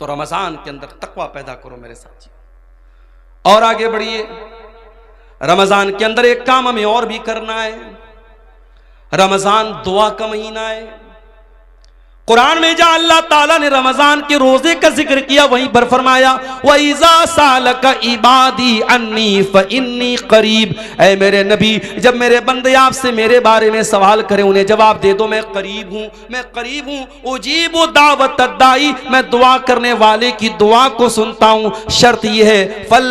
तो रमजान के अंदर तकवा पैदा करो मेरे साथियों। और आगे बढ़िए, रमजान के अंदर एक काम हमें और भी करना है। रमजान दुआ का महीना है। कुरान में जहां अल्लाह ताला ने रमजान के रोजे का जिक्र किया, वहीं पर फरमाया व इज़ा सालका इबादी अन्नी फइन्नी करीब। ऐ मेरे नबी, जब मेरे बंदे आपसे मेरे बारे में सवाल करें, उन्हें जवाब दे दो, मैं करीब हूं, मैं करीब हूं। उजीबु दावत दाई, मैं दुआ करने वाले की दुआ को सुनता हूं। शर्त यह है फल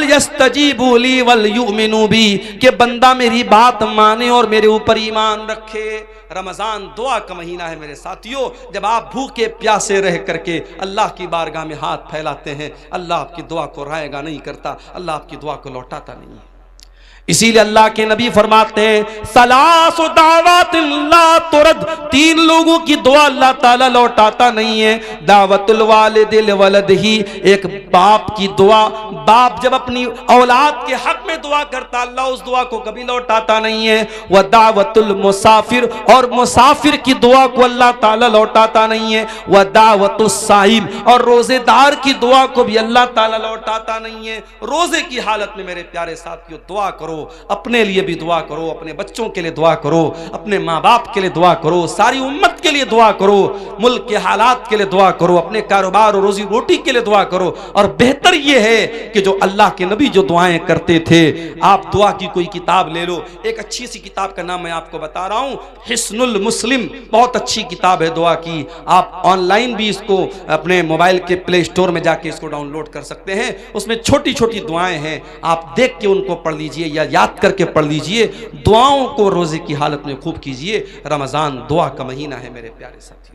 यस्तजीबूली वल युमिनू बी, कि बंदा मेरी बात माने और मेरे ऊपर ईमान रखे। रमजान दुआ का महीना है मेरे साथियों। जब आप भूखे प्यासे रह करके अल्लाह की बारगाह में हाथ फैलाते हैं, अल्लाह आपकी दुआ को रायगा नहीं करता, अल्लाह आपकी दुआ को लौटाता नहीं है। इसीलिए अल्लाह के नबी फरमाते हैं, सलासु दावतिन ला तुरद, 3 लोगों की दुआ अल्लाह ताला लौटाता नहीं है। दावतुल वालिदिल वलदिही, एक बाप की दुआ, बाप जब अपनी औलाद के हक में दुआ करता, अल्लाह उस दुआ को कभी लौटाता नहीं है। वह दावतुल मुसाफिर, और मुसाफिर की दुआ को अल्लाह ताला लौटाता नहीं है। वह दावतुस साइम, और रोजेदार की दुआ को भी अल्लाह ताला लौटाता नहीं है। रोजे की हालत में मेरे प्यारे साथियों दुआ करो, अपने लिए भी दुआ करो, अपने बच्चों के लिए दुआ करो, अपने माँ बाप के लिए दुआ करो, सारी उम्मत के लिए दुआ करो, मुल्क के हालात के लिए दुआ करो, अपने कारोबार और रोजी रोटी के लिए दुआ करो। और बेहतर यह है कि जो अल्लाह के नबी जो दुआएं करते थे, आप दुआ की कोई किताब ले लो। एक अच्छी सी किताब का नाम मैं आपको बता रहा हूं, हिस्नुल मुस्लिम, बहुत अच्छी किताब है दुआ की। आप ऑनलाइन भी इसको अपने मोबाइल के प्ले स्टोर में जाके इसको डाउनलोड कर सकते हैं। उसमें छोटी छोटी दुआएं हैं, आप देख के उनको पढ़ लीजिए या याद करके पढ़ लीजिए। दुआओं को रोजे की हालत में खूब कीजिए। रमजान दुआ का महीना है मेरे प्यारे साथी।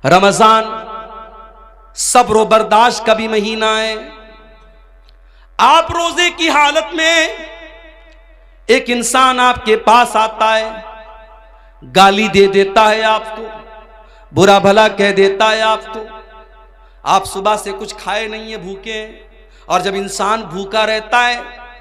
रमजान सब्र और बर्दाश्त का भी महीना है। आप रोजे की हालत में, एक इंसान आपके पास आता है, गाली दे देता है आपको, बुरा भला कह देता है आपको, आप सुबह से कुछ खाए नहीं है, भूखे हैं। और जब इंसान भूखा रहता है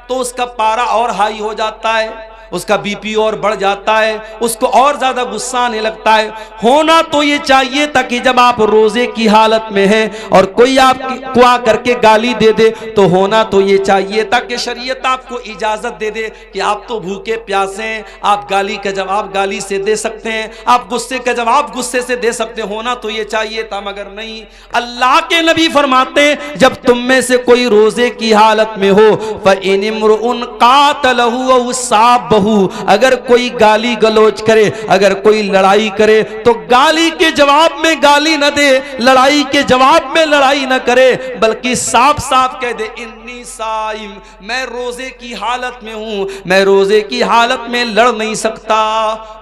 तो उसका पारा और हाई हो जाता है, उसका बीपी और बढ़ जाता है, उसको और ज्यादा गुस्सा आने लगता है। होना तो ये चाहिए था कि जब आप रोजे की हालत में हैं और कोई आपको आ करके गाली दे दे, तो होना तो ये चाहिए था कि शरीयत आपको इजाजत दे दे कि आप तो भूखे प्यासे हैं, आप गाली का जवाब गाली से दे सकते हैं, आप गुस्से का जवाब गुस्से से दे सकते हैं। होना तो ये चाहिए था, मगर नहीं। अल्लाह के नबी फरमाते हैं, जब तुम में से कोई रोजे की हालत में हो, फ़इन इम्रुउन क़ातलहु व साब, अगर कोई गाली गलोच करे, अगर कोई लड़ाई करे, तो गाली के जवाब में गाली न दे, लड़ाई के जवाब में लड़ाई न करे, बल्कि साफ साफ कह दे, इन्नी साइम, मैं रोजे की हालत में हूं, मैं रोजे की हालत में लड़ नहीं सकता।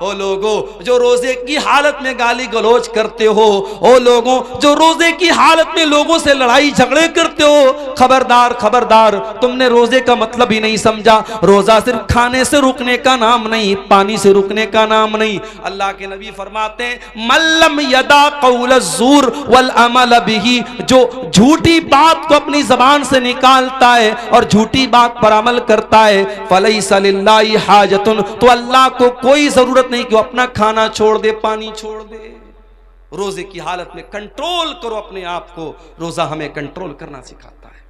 ओ लोगों जो रोजे की हालत में गाली गलोच करते हो, ओ लोगों जो रोजे की हालत में लोगों से लड़ाई झगड़े करते हो, खबरदार खबरदार, तुमने रोजे का मतलब ही नहीं समझा। रोजा सिर्फ खाने से रुकने का नाम नहीं, पानी से रुकने का नाम नहीं। अल्लाह के नबी फरमाते हैं, मल्लम यदा कौल ज़ूर वल अमल बिही, जो झूठी बात को अपनी जबान से निकालता है और झूठी बात पर अमल करता है, फलैसा लिल्लाहि हाजतुन, तो अल्लाह को कोई जरूरत नहीं कि वो अपना खाना छोड़ दे, पानी छोड़ दे। रोजे की हालत में कंट्रोल करो अपने आप को। रोजा हमें कंट्रोल करना सिखाता है,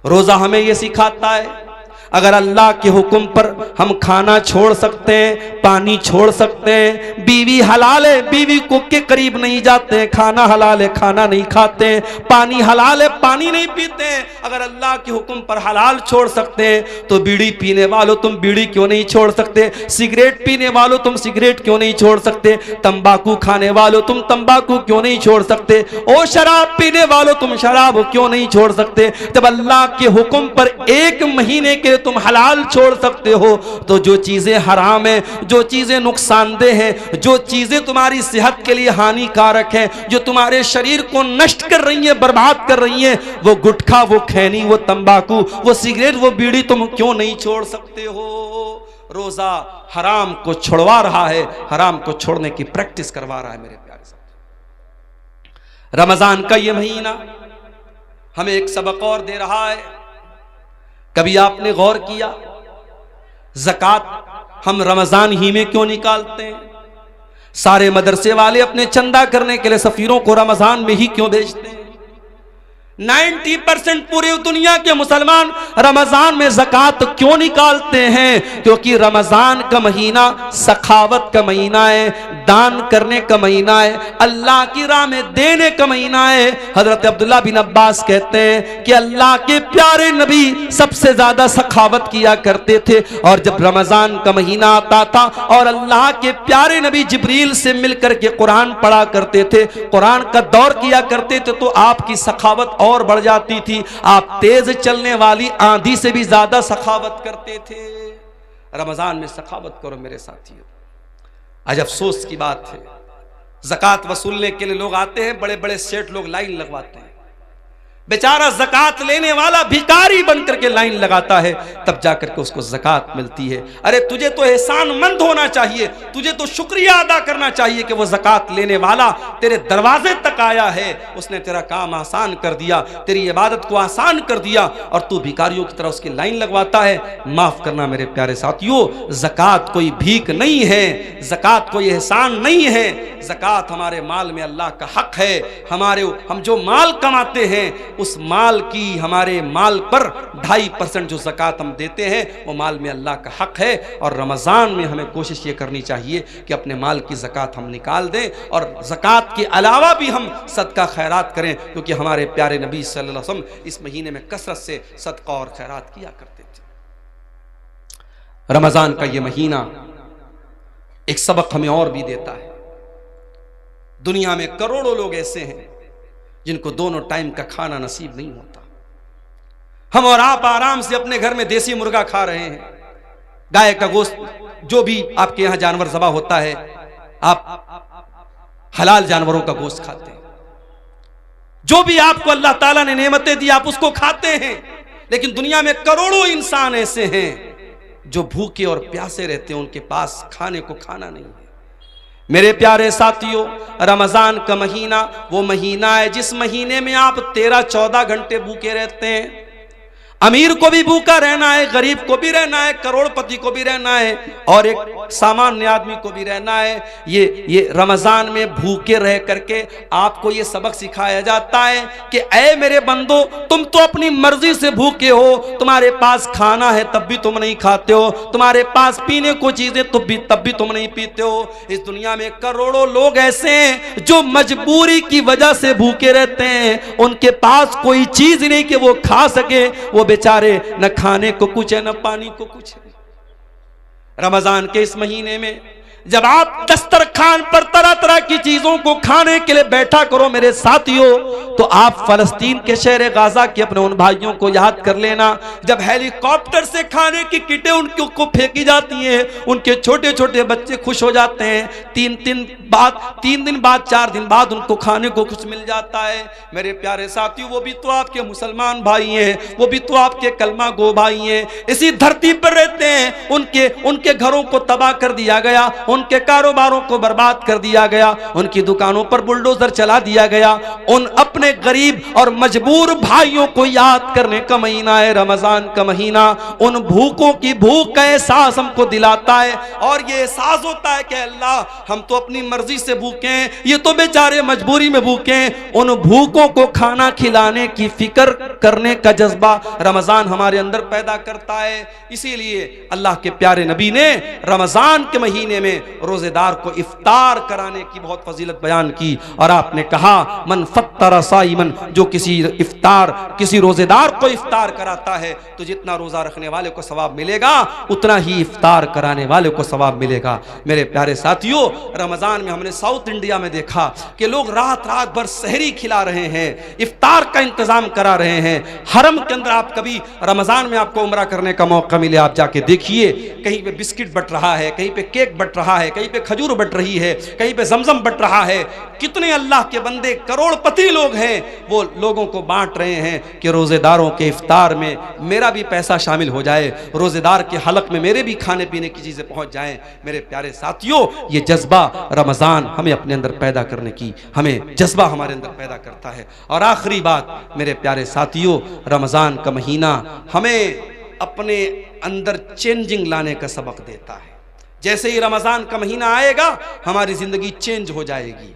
रोजा हमें यह सिखाता है अगर अल्लाह के हुक्म पर हम खाना छोड़ सकते हैं, पानी छोड़ सकते हैं, बीवी हलाल है बीवी को के करीब नहीं जाते हैं, खाना हलाल है खाना नहीं खाते हैं, पानी हलाल है पानी नहीं पीते हैं, अगर अल्लाह के हुक्म पर हलाल छोड़ सकते हैं तो बीड़ी पीने वालों तुम बीड़ी क्यों नहीं छोड़ सकते, सिगरेट पीने वालों तुम सिगरेट क्यों नहीं छोड़ सकते, तंबाकू खाने वालों तुम तंबाकू क्यों नहीं छोड़ सकते, और शराब पीने वालों तुम शराब क्यों नहीं छोड़ सकते। जब अल्लाह के हुक्म पर 1 महीने के तुम हलाल छोड़ सकते हो तो जो चीजें हराम है, जो चीजें नुकसानदेह हैं, जो चीजें तुम्हारी सेहत के लिए हानिकारक हैं, जो तुम्हारे शरीर को नष्ट कर रही है, बर्बाद कर रही है, वो गुटखा, वो खैनी, वो तंबाकू, वो सिगरेट, वो बीड़ी तुम क्यों नहीं छोड़ सकते हो। रोजा हराम को छुड़वा रहा है, हराम को छोड़ने की प्रैक्टिस करवा रहा है। मेरे प्यारे साथ रमजान का ये महीना हमें एक सबक और दे रहा है। कभी आपने गौर किया ज़कात हम रमजान ही में क्यों निकालते हैं? सारे मदरसे वाले अपने चंदा करने के लिए सफीरों को रमजान में ही क्यों भेजते हैं? 90% पूरी दुनिया के मुसलमान रमजान में ज़कात क्यों निकालते हैं? क्योंकि रमजान का महीना सखावत का महीना है, दान करने का महीना है, अल्लाह की राह में देने का महीना है। हजरत अब्दुल्ला बिन अब्बास कहते हैं कि अल्लाह के प्यारे नबी सबसे ज्यादा सखावत किया करते थे, और जब रमजान का महीना आता था और अल्लाह के प्यारे नबी जिब्रील से मिलकर के कुरान पढ़ा करते थे, कुरान का दौर किया करते थे, तो आपकी सखावत और बढ़ जाती थी। आप तेज चलने वाली आंधी से भी ज्यादा सखावत करते थे। रमजान में सखावत करो मेरे साथियों। आज अफसोस की बात है, ज़कात वसूलने के लिए लोग आते हैं, बड़े बड़े सेठ लोग लाइन लगवाते हैं, बेचारा ज़कात लेने वाला भिखारी बनकर के लाइन लगाता है, तब जाकर के उसको ज़कात मिलती है। अरे तुझे तो एहसानमंद होना चाहिए, तुझे तो शुक्रिया अदा करना चाहिए कि वो ज़कात लेने वाला तेरे दरवाजे तक आया है, उसने तेरा काम आसान कर दिया, तेरी इबादत को आसान कर दिया, और तू भिखारियों की तरह उसकी लाइन लगवाता है। माफ करना मेरे प्यारे साथियों, ज़कात कोई भीख नहीं है, ज़कात कोई एहसान नहीं है। ज़कात हमारे माल में अल्लाह का हक है। हम जो माल कमाते हैं उस माल की, हमारे माल पर 2.5% जो ज़कात हम देते हैं वो माल में अल्लाह का हक है। और रमज़ान में हमें कोशिश ये करनी चाहिए कि अपने माल की ज़कात हम निकाल दें, और ज़कात के अलावा भी हम सदका खैरात करें, क्योंकि हमारे प्यारे नबी सल्लल्लाहु अलैहि वसल्लम इस महीने में कसरत से सदका और खैरात किया करते थे। रमज़ान का ये महीना एक सबक हमें और भी देता है। दुनिया में करोड़ों लोग ऐसे हैं जिनको दोनों टाइम का खाना नसीब नहीं होता। हम और आप आराम से अपने घर में देसी मुर्गा खा रहे हैं, गाय का गोश्त, जो भी आपके यहां जानवर ज़बा होता है, आप हलाल जानवरों का गोश्त खाते हैं। जो भी आपको अल्लाह ताला ने नेमतें दी आप उसको खाते हैं। लेकिन दुनिया में करोड़ों इंसान ऐसे हैं जो भूखे और प्यासे रहते हैं, उनके पास खाने को खाना नहीं है। मेरे प्यारे साथियों, रमजान का महीना वो महीना है जिस महीने में आप 13-14 घंटे भूखे रहते हैं। अमीर को भी भूखा रहना है, गरीब को भी रहना है, करोड़पति को भी रहना है, और एक सामान्य आदमी को भी रहना है। ये रमजान में भूखे रह करके आपको ये सबक सिखाया जाता है कि ऐ मेरे बंदो, तुम तो अपनी मर्जी से भूखे हो, तुम्हारे पास खाना है तब भी तुम नहीं खाते हो, तुम्हारे पास पीने को चीजें तब भी तुम नहीं पीते हो। इस दुनिया में करोड़ों लोग ऐसे हैं जो मजबूरी की वजह से भूखे रहते हैं, उनके पास कोई चीज नहीं कि वो खा सके, वो बेचारे न खाने को कुछ है न पानी को कुछ है। रमजान के इस महीने में जब आप दस्तरखान पर तरह तरह की चीजों को खाने के लिए बैठा करो मेरे साथियों, तो आप फलस्तीन के शहर गाजा के अपने उन भाइयों को याद कर लेना, जब हेलीकॉप्टर से खाने की किटें उनको फेंकी जाती हैं, उनके छोटे छोटे बच्चे खुश हो जाते हैं। 3 दिन बाद 4 दिन बाद उनको खाने को कुछ मिल जाता है। मेरे प्यारे साथियों, वो भी तो आपके मुसलमान भाई हैं, वो भी तो आपके कलमा गो भाई हैं, इसी धरती पर रहते हैं। उनके घरों को तबाह कर दिया गया, उनके कारोबारों को बर्बाद कर दिया गया, उनकी दुकानों पर बुलडोजर चला दिया गया, उन अपने अपने गरीब और मजबूर भाइयों को याद करने का महीना है रमजान का महीना। उन भूखों की भूख का एहसास हमको दिलाता है और ये एहसास होता है कि अल्लाह हम तो अपनी मर्जी से भूखे हैं, ये तो बेचारे मजबूरी में भूखे हैं। उन भूखों को खाना खिलाने की फिक्र करने का जज्बा रमजान हमारे अंदर पैदा करता है। इसीलिए अल्लाह के प्यारे नबी ने रमजान के महीने में रोजेदार को इफ्तार कराने की बहुत फजीलत बयान की और आपने कहा मन फत्तर साइमन, जो किसी रोजेदार को इफ्तार कराता है तो जितना रोजा रखने वाले को सवाब मिलेगा उतना ही इफ्तार कराने वाले को सवाब मिलेगा। मेरे प्यारे साथियों, रमजान में हमने साउथ इंडिया में देखा कि लोग रात रात भर सहरी खिला रहे हैं, इफ्तार का इंतजाम करा रहे हैं। हरम के अंदर आप कभी रमजान में आपको उम्रा करने का मौका मिले, आप जाके देखिए, कहीं पे बिस्किट बट रहा है, कहीं पे केक बट रहा है, कहीं पे खजूर बट रही है, कहीं पे जमजम बट रहा है। कितने अल्लाह के बंदे करोड़पति लोग हैं, वो लोगों को बांट रहे हैं कि रोजेदारों के इफ्तार में मेरा भी पैसा शामिल हो जाए, रोजेदार के हलक में मेरे भी खाने पीने की चीजें पहुंच जाएं। मेरे प्यारे साथियों, ये जज्बा रमजान हमें अपने अंदर पैदा करने की, हमें जज्बा हमारे अंदर पैदा करता है। और आखिरी बात मेरे प्यारे साथियों, रमजान का महीना हमें अपने अंदर चेंजिंग लाने का सबक देता है। जैसे ही रमजान का महीना आएगा हमारी जिंदगी चेंज हो जाएगी।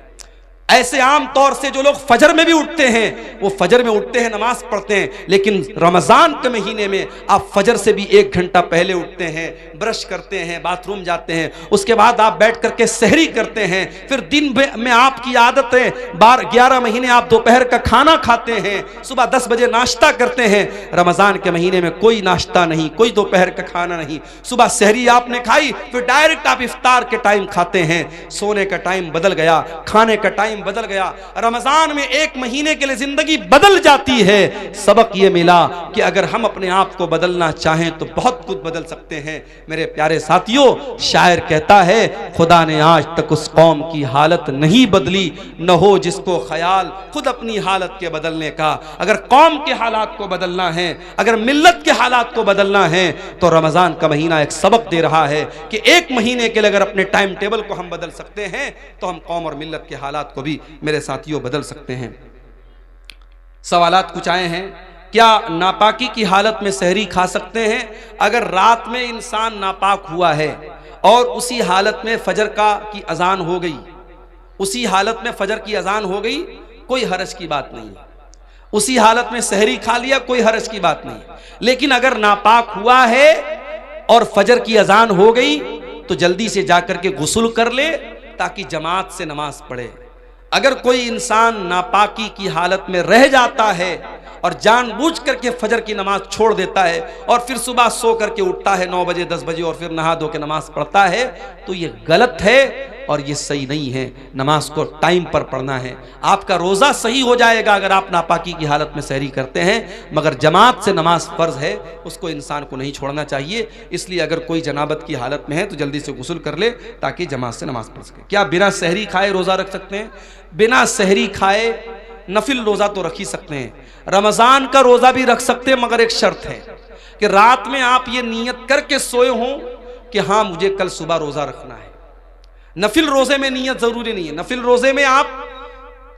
ऐसे आम तौर से जो लोग फजर में भी उठते हैं, वो फजर में उठते हैं, नमाज पढ़ते हैं, लेकिन रमजान के महीने में आप फजर से भी 1 घंटा पहले उठते हैं, ब्रश करते हैं, बाथरूम जाते हैं, उसके बाद आप बैठ करके सहरी करते हैं, फिर दिन में आपकी आदत है 11 महीने आप दोपहर का खाना खाते हैं, सुबह 10 बजे नाश्ता करते हैं। रमजान के महीने में कोई नाश्ता नहीं, कोई दोपहर का खाना नहीं, सुबह सहरी आपने खाई, फिर डायरेक्ट आप इफ्तार के टाइम खाते हैं। सोने का टाइम बदल गया, खाने का टाइम बदल गया। रमजान में 1 महीने के लिए जिंदगी बदल जाती है। सबक ये मिला कि अगर हम अपने आप को बदलना चाहें तो बहुत कुछ बदल सकते हैं। मेरे प्यारे साथियों, शायर कहता है खुदा ने आज तक उस कौम की हालत नहीं बदली, न हो जिसको ख्याल खुद अपनी हालत के बदलने का। अगर कौम के हालात को बदलना है, अगर मिल्लत के हालात को बदलना है, तो रमजान का महीना एक सबक दे रहा है कि 1 महीने के लिए अगर अपने टाइम टेबल को हम बदल सकते हैं तो हम कौम और मिल्लत के हालात को भी मेरे साथियों बदल सकते हैं। सवालात कुछ आए हैं, क्या नापाकी की हालत में सहरी खा सकते हैं? अगर रात में इंसान नापाक हुआ है और उसी हालत में फजर की अजान हो गई, उसी हालत में फजर की अजान हो गई, कोई हरज की बात नहीं है। उसी हालत में सहरी खा लिया, कोई हरज की बात नहीं। लेकिन अगर नापाक हुआ है और फजर की अजान हो गई तो जल्दी से जाकर के गुस्ल कर ले ताकि जमात से नमाज पढ़े। अगर कोई इंसान नापाकी की हालत में रह जाता है और जानबूझ करके फजर की नमाज छोड़ देता है और फिर सुबह सो करके उठता है 9 बजे 10 बजे और फिर नहा धो के नमाज पढ़ता है, तो ये गलत है और ये सही नहीं है। नमाज को टाइम पर पढ़ना है। आपका रोज़ा सही हो जाएगा अगर आप नापाकी की हालत में सहरी करते हैं, मगर जमात से नमाज फ़र्ज है, उसको इंसान को नहीं छोड़ना चाहिए। इसलिए अगर कोई जनाबत की हालत में है तो जल्दी से गुस्ल कर ले ताकि जमात से नमाज पढ़ सके। क्या बिना सहरी खाए रोज़ा रख सकते हैं? बिना सहरी खाए नफिल रोज़ा तो रख ही सकते हैं। रमज़ान का रोज़ा भी रख सकते हैं, मगर एक शर्त है कि रात में आप ये नियत करके सोए हों कि हाँ मुझे कल सुबह रोज़ा रखना है। नफिल रोज़े में नियत ज़रूरी नहीं है। नफिल रोज़े में आप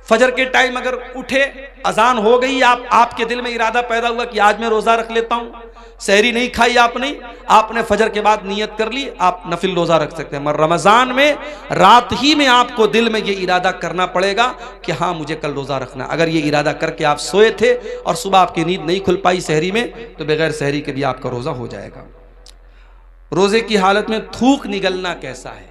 फजर के टाइम अगर उठे, अजान हो गई, आपके दिल में इरादा पैदा हुआ कि आज मैं रोज़ा रख लेता हूँ, सहरी नहीं खाई आपने फजर के बाद नियत कर ली, आप नफिल रोज़ा रख सकते हैं। मगर रमज़ान में रात ही में आपको दिल में ये इरादा करना पड़ेगा कि हाँ मुझे कल रोज़ा रखना। अगर ये इरादा करके आप सोए थे और सुबह आपकी नींद नहीं खुल पाई सहरी में, तो बगैर सहरी के भी आपका रोज़ा हो जाएगा। रोज़े की हालत में थूक निगलना कैसा है?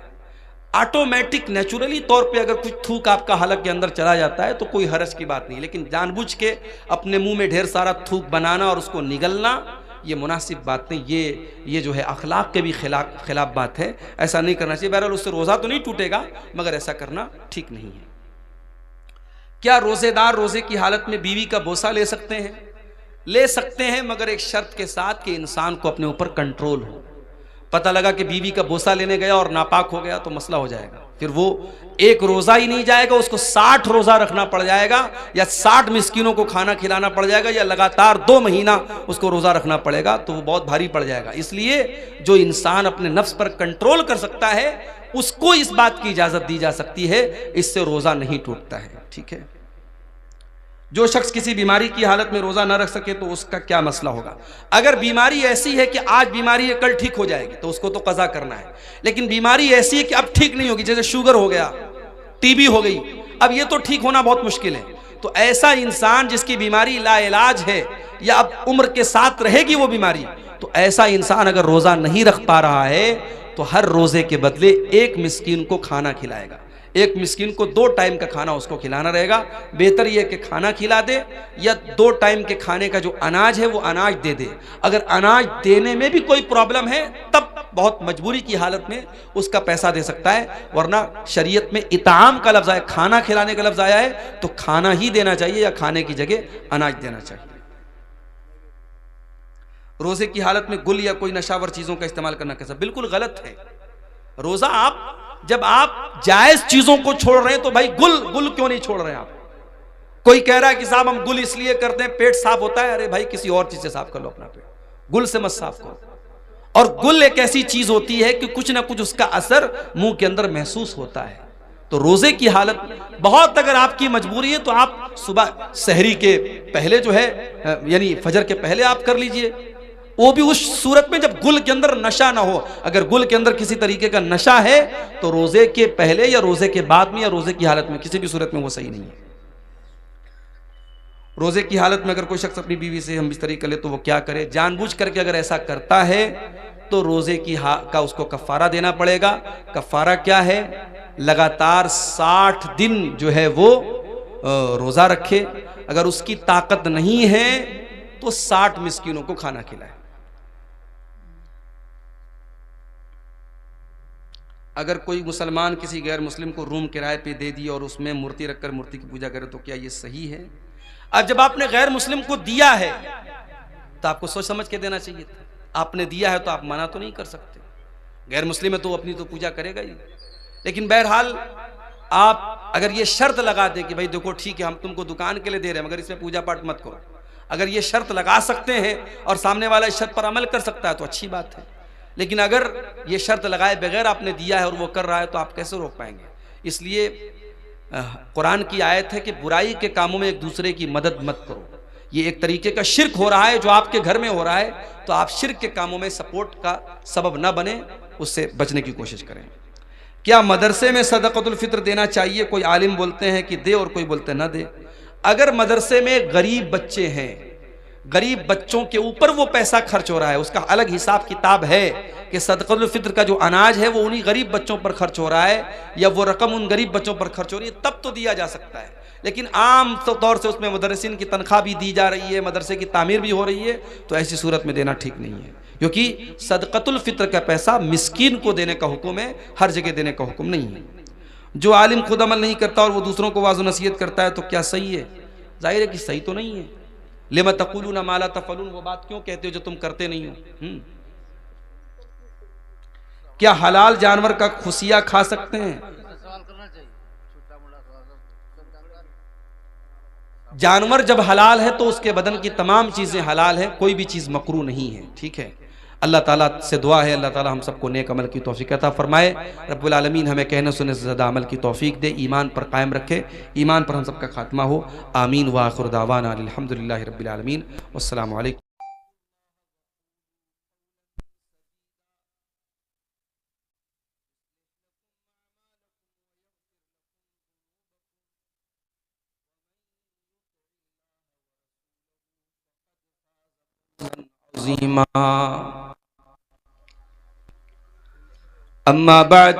ऑटोमेटिक नेचुरली तौर पे अगर कुछ थूक आपका हलक के अंदर चला जाता है तो कोई हरज की बात नहीं, लेकिन जानबूझ के अपने मुंह में ढेर सारा थूक बनाना और उसको निगलना, ये मुनासिब बात नहीं। ये जो है अखलाक के भी खिलाफ बात है, ऐसा नहीं करना चाहिए। बहरहाल उससे रोज़ा तो नहीं टूटेगा, मगर ऐसा करना ठीक नहीं है। क्या रोज़ेदार रोज़े की हालत में बीवी का बोसा ले सकते हैं? ले सकते हैं, मगर एक शर्त के साथ कि इंसान को अपने ऊपर कंट्रोल हो। पता लगा कि बीवी का बोसा लेने गया और नापाक हो गया तो मसला हो जाएगा, फिर वो एक रोज़ा ही नहीं जाएगा, उसको 60 रोज़ा रखना पड़ जाएगा, या 60 मिस्किनों को खाना खिलाना पड़ जाएगा, या लगातार 2 महीना उसको रोज़ा रखना पड़ेगा, तो वो बहुत भारी पड़ जाएगा। इसलिए जो इंसान अपने नफ्स पर कंट्रोल कर सकता है उसको इस बात की इजाज़त दी जा सकती है, इससे रोज़ा नहीं टूटता है। ठीक है। जो शख्स किसी बीमारी की हालत में रोज़ा ना रख सके तो उसका क्या मसला होगा? अगर बीमारी ऐसी है कि आज बीमारी है कल ठीक हो जाएगी तो उसको तो कज़ा करना है, लेकिन बीमारी ऐसी है कि अब ठीक नहीं होगी, जैसे शुगर हो गया, टीबी हो गई, अब ये तो ठीक होना बहुत मुश्किल है, तो ऐसा इंसान जिसकी बीमारी लाइलाज है या अब उम्र के साथ रहेगी वो बीमारी, तो ऐसा इंसान अगर रोज़ा नहीं रख पा रहा है तो हर रोज़े के बदले एक मिस्कीन को खाना खिलाएगा। एक मिस्कीन को 2 टाइम का खाना उसको खिलाना रहेगा। बेहतर यह कि खाना खिला दे या 2 टाइम के खाने का जो अनाज है वो अनाज दे दे। अगर अनाज देने में भी कोई प्रॉब्लम है तब बहुत मजबूरी की हालत में उसका पैसा दे सकता है, वरना शरीयत में इताम का लफ्ज़ आया, खाना खिलाने का लफ्ज़ आया है, तो खाना ही देना चाहिए या खाने की जगह अनाज देना चाहिए। रोज़े की हालत में गुल या कोई नशावर चीज़ों का इस्तेमाल करना कैसा? बिल्कुल गलत है। रोज़ा जब आप जायज़ चीज़ों को छोड़ रहे हैं तो भाई गुल क्यों नहीं छोड़ रहे हैं आप? कोई कह रहा है कि साहब हम गुल इसलिए करते हैं पेट साफ होता है, अरे भाई किसी और चीज़ से साफ कर लो अपना पेट, गुल से मत साफ करो। और गुल एक ऐसी चीज़ होती है कि कुछ ना कुछ उसका असर मुंह के अंदर महसूस होता है। तो रोज़े की हालत बहुत, अगर आपकी मजबूरी है तो आप सुबह सहरी के पहले जो है यानी फजर के पहले आप कर लीजिए, वो भी उस सूरत में जब गुल के अंदर नशा ना हो। अगर गुल के अंदर किसी तरीके का नशा है तो रोजे के पहले या रोजे के बाद में या रोजे की हालत में किसी भी सूरत में वो सही नहीं है। रोजे की हालत में अगर कोई शख्स अपनी बीवी से हम बिस्तरी कर ले तो वो क्या करे? जानबूझ करके अगर ऐसा करता है तो रोजे का उसको कफ़ारा देना पड़ेगा। कफ़ारा क्या है? लगातार 60 दिन जो है वो रोजा रखे। अगर उसकी ताकत नहीं है तो 60 मिस्कीनों को खाना खिलाए। अगर कोई मुसलमान किसी गैर मुस्लिम को रूम किराए पे दे दिया और उसमें मूर्ति रखकर मूर्ति की पूजा करे तो क्या ये सही है? अब जब आपने गैर मुस्लिम को दिया है तो आपको सोच समझ के देना चाहिए था। आपने दिया है तो आप मना तो नहीं कर सकते। गैर मुस्लिम है तो अपनी तो पूजा करेगा ही, लेकिन बहरहाल आप अगर ये शर्त लगा दें कि भाई देखो ठीक है हम तुमको दुकान के लिए दे रहे हैं मगर इसमें पूजा पाठ मत करो, अगर ये शर्त लगा सकते हैं और सामने वाला इस शर्त पर अमल कर सकता है तो अच्छी बात है। लेकिन अगर ये शर्त लगाए बगैर आपने दिया है और वो कर रहा है तो आप कैसे रोक पाएंगे? इसलिए कुरान की आयत है कि बुराई के कामों में एक दूसरे की मदद मत करो। ये एक तरीके का शिर्क हो रहा है जो आपके घर में हो रहा है, तो आप शिर्क के कामों में सपोर्ट का सबब न बने, उससे बचने की कोशिश करें। क्या मदरसे में सदक़तुल फित्र देना चाहिए? कोई आलिम बोलते हैं कि दे और कोई बोलते हैं न दे। अगर मदरसे में गरीब बच्चे हैं, गरीब बच्चों के ऊपर वो पैसा खर्च हो रहा है, उसका अलग हिसाब किताब है कि सदक़तुल फित्र का जो अनाज है वो उन्हीं गरीब बच्चों पर खर्च हो रहा है या वो रकम उन गरीब बच्चों पर खर्च हो रही है, तब तो दिया जा सकता है। लेकिन आम तौर से उसमें मुदर्रिसीन की तनख्वाह भी दी जा रही है, मदरसे की तामीर भी हो रही है, तो ऐसी सूरत में देना ठीक नहीं है, क्योंकि सदक़तुल फित्र का पैसा मिस्कीन को देने का हुक्म है, हर जगह देने का हुक्म नहीं है। जो आलिम खुद अमल नहीं करता और वो दूसरों को वाज़ नसीहत करता है तो क्या सही है? जाहिर है कि सही तो नहीं है। लिमा तक़ूलूना मा ला तफ़अलून, वो बात क्यों कहते हो जो तुम करते नहीं हो? क्या हलाल जानवर का खुसिया खा सकते हैं? जानवर जब हलाल है तो उसके बदन की तमाम चीजें हलाल है, कोई भी चीज मकरूह नहीं है। ठीक है, अल्लाह ताला से दुआ है अल्लाह ताला हम सबको नेक अमल की तौफीक अता फरमाए। रब्बुल आलमीन हमें कहने सुनने से ज़्यादा अमल की तौफीक दे, ईमान पर कायम रखे, ईमान पर हम सबका खात्मा हो। आमीन व आखिर दावाना अल्हम्दुलिल्लाहि रब्बिल आलमीन। वस्सलामु अलैकुम। अम्मा बाद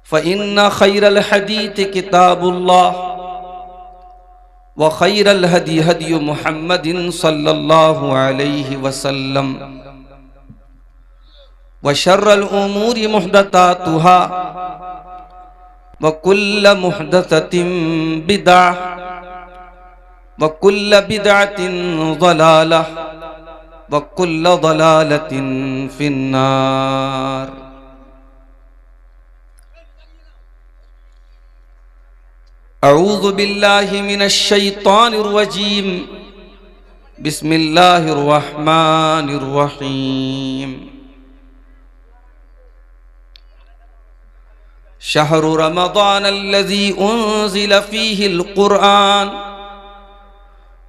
फ़इन्न खैरल हदीथ किताबुल्लाह व खैरल हदी हदी मुहम्मदिन सल्लल्लाहु अलैहि वसल्लम व शर्रल उमूरि मुहदसातुहा व कुल्ल मुहदसतिन बिदअह व कुल्ल बिदअतिन ज़लालह व कुल्ल ज़लालतिन फिन्नार। अऊज़ु बिल्लाहि मिनश शैतानिर रजीम। बिस्मिल्लाहिर रहमानिर रहीम। शहरु रमज़ान अल्लज़ी उन्ज़िल फ़ीहिल क़ुरआन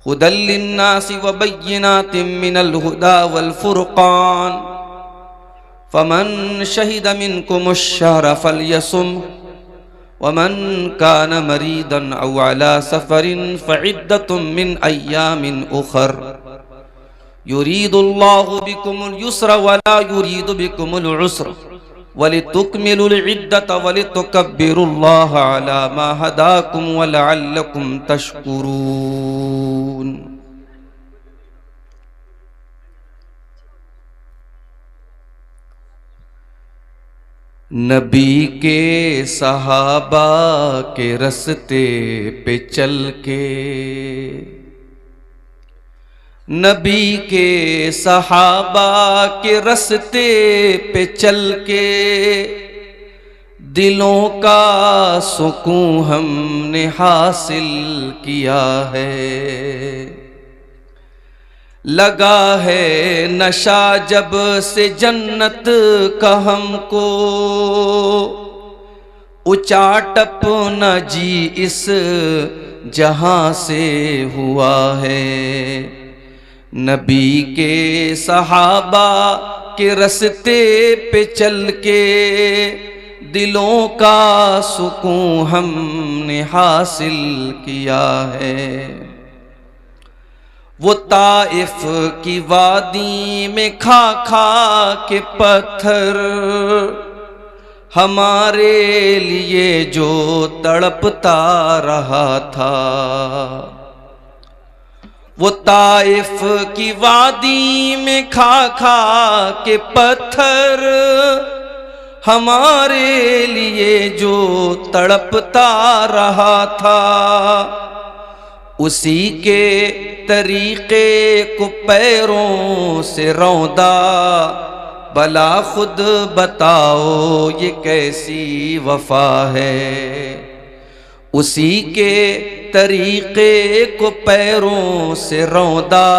हुदल लिन्नासि व बय्यिनातिम मिनल हुदा वल फ़ुरक़ान फ़मन शहिद मिनकुमुश शहरा फ़लयसुम वमन कान मरीदन औ अला सफ़रिन फ़इद्दतुम मिन अय्यामिन उख़र युरीदुल्लाहु बिकुमुल युस्रा वला युरीदु बिकुमुल उस्रा वलितुकमिलुल इद्दत वलितुकब्बिरुल्लाह अला मा हदाकुम वलअल्लकुम तशकुरून। नबी के सहाबा के रस्ते पे चल के, नबी के सहाबा के रस्ते पे चल के दिलों का सुकून हमने हासिल किया है। लगा है नशा जब से जन्नत का हमको, उचाटप न जी इस जहां से हुआ है। नबी के सहाबा के रस्ते पे चल के दिलों का सुकून हमने हासिल किया है। वो ताइफ की वादी में खा खा के पत्थर हमारे लिए जो तड़पता रहा था, वो ताइफ की वादी में खा खा के पत्थर हमारे लिए जो तड़पता रहा था, उसी के तरीक़े को पैरों से रौंदा। भला खुद बताओ ये कैसी वफा है। उसी के तरीक़े को पैरों से रौंदा।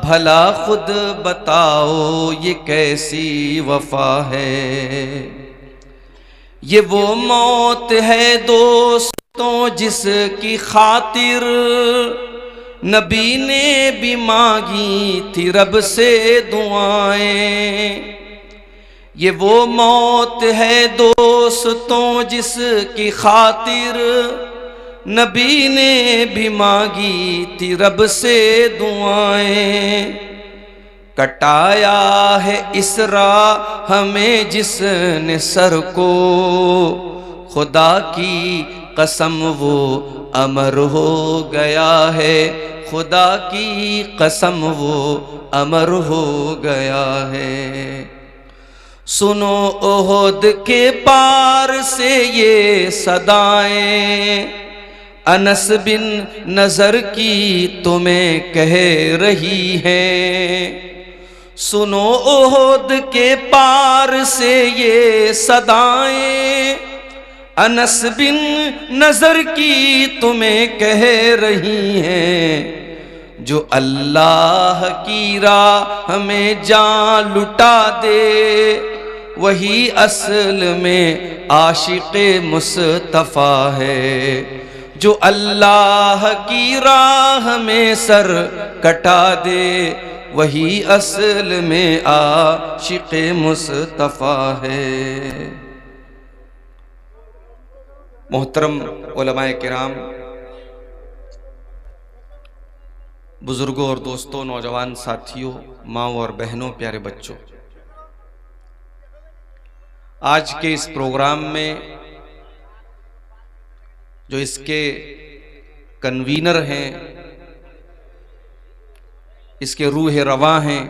भला खुद बताओ ये कैसी वफा है। ये वो मौत है दोस्तों जिसकी खातिर नबी ने भी मांगी थी रब से दुआएं। ये वो मौत है दोस्तों जिसकी खातिर नबी ने भी मांगी थी रब से दुआएं। कटाया है इस राह हमें जिसने सर को, खुदा की कसम वो अमर हो गया है। खुदा की कसम वो अमर हो गया है। सुनो ओहद के पार से ये सदाएं, अनस बिन नजर की तुम्हें कह रही हैं। सुनो ओहद के पार से ये सदाएं, अनस बिन नजर की तुम्हें कह रही हैं। जो अल्लाह की राह में जान लुटा दे, वही असल में आशिक़े मुस्तफ़ा है। जो अल्लाह की राह में सर कटा दे, वही असल में आशिक़े मुस्तफ़ा है। मोहतरम उलमाए किराम, बुजुर्गों और दोस्तों, नौजवान साथियों, माँओं और बहनों, प्यारे बच्चों, आज के इस प्रोग्राम में जो इसके कन्वीनर हैं, इसके रूह रवा हैं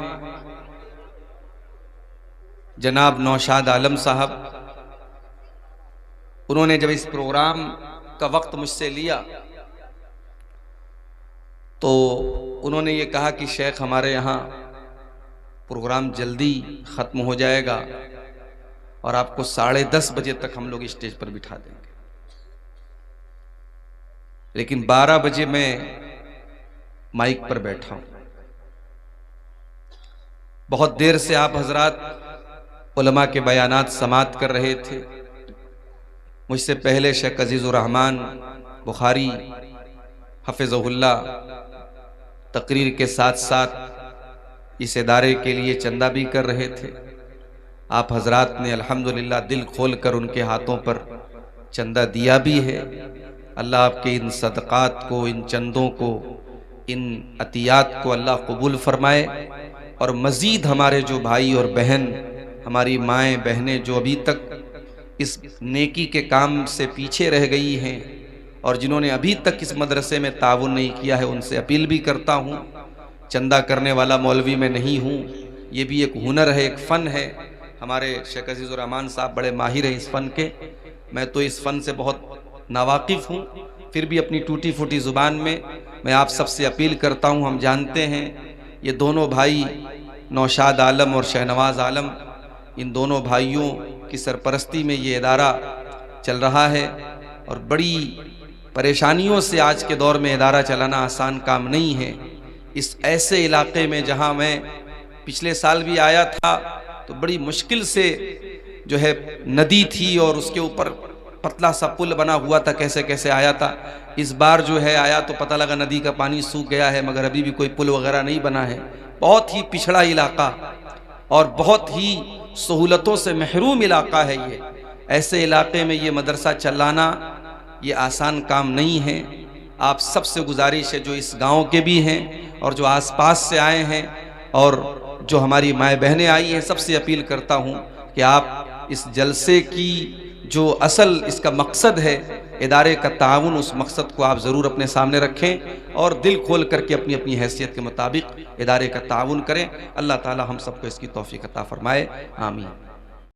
जनाब नौशाद आलम साहब, उन्होंने जब इस प्रोग्राम का वक्त मुझसे लिया तो उन्होंने ये कहा कि शेख हमारे यहाँ प्रोग्राम जल्दी ख़त्म हो जाएगा और आपको 10:30 बजे तक हम लोग स्टेज पर बिठा देंगे। लेकिन 12 बजे मैं माइक पर बैठा हूँ। बहुत देर से आप हजरात उलमा के बयानात समात कर रहे थे। मुझसे पहले शेख अजीज़ुर रहमान बुखारी हफ़िज़हुल्लाह तकरीर के साथ साथ इस इदारे के लिए चंदा भी कर रहे थे। आप हजरात ने अल्हम्दुलिल्लाह दिल खोल कर उनके हाथों पर चंदा दिया भी है। अल्लाह आपके इन सदक़ात को, इन चंदों को, इन अतियात को अल्लाह कबूल फरमाए और मज़ीद हमारे जो भाई और बहन, हमारी माएँ बहनें जो अभी तक इस नेकी के काम से पीछे रह गई हैं और जिन्होंने अभी तक इस मदरसे में ताउन नहीं किया है, उनसे अपील भी करता हूँ। चंदा करने वाला मौलवी मैं नहीं हूँ, ये भी एक हुनर है, एक फ़न है। हमारे शेख अजीज़ुर रहमान साहब बड़े माहिर हैं इस फ़न के। मैं तो इस फ़न से बहुत नावाकिफ़ हूँ, फिर भी अपनी टूटी फूटी ज़ुबान में मैं आप सबसे अपील करता हूँ। हम जानते हैं ये दोनों भाई नौशाद आलम और शहनवाज आलम, इन दोनों भाइयों की सरपरस्ती में ये इदारा चल रहा है और बड़ी परेशानियों से आज के दौर में इदारा चलाना आसान काम नहीं है। इस ऐसे इलाके में जहाँ मैं पिछले साल भी आया था तो बड़ी मुश्किल से जो है नदी थी और उसके ऊपर पतला सा पुल बना हुआ था, कैसे कैसे आया था। इस बार जो है आया तो पता लगा नदी का पानी सूख गया है, मगर अभी भी कोई पुल वगैरह नहीं बना है। बहुत ही पिछड़ा इलाका और बहुत ही सहूलतों से महरूम इलाका है ये। ऐसे इलाके में ये मदरसा चलाना ये आसान काम नहीं है। आप सबसे गुजारिश है जो इस गांव के भी हैं और जो आसपास से आए हैं और जो हमारी माएँ बहनें आई हैं, सबसे अपील करता हूँ कि आप इस जलसे की जो असल इसका मकसद है इदारे का ताउन, उस मकसद को आप ज़रूर अपने सामने रखें और दिल खोल करके अपनी अपनी हैसियत के मुताबिक इदारे का ताउन करें। अल्लाह ताला हम सबको इसकी तौफीक अता फरमाए, आमीन।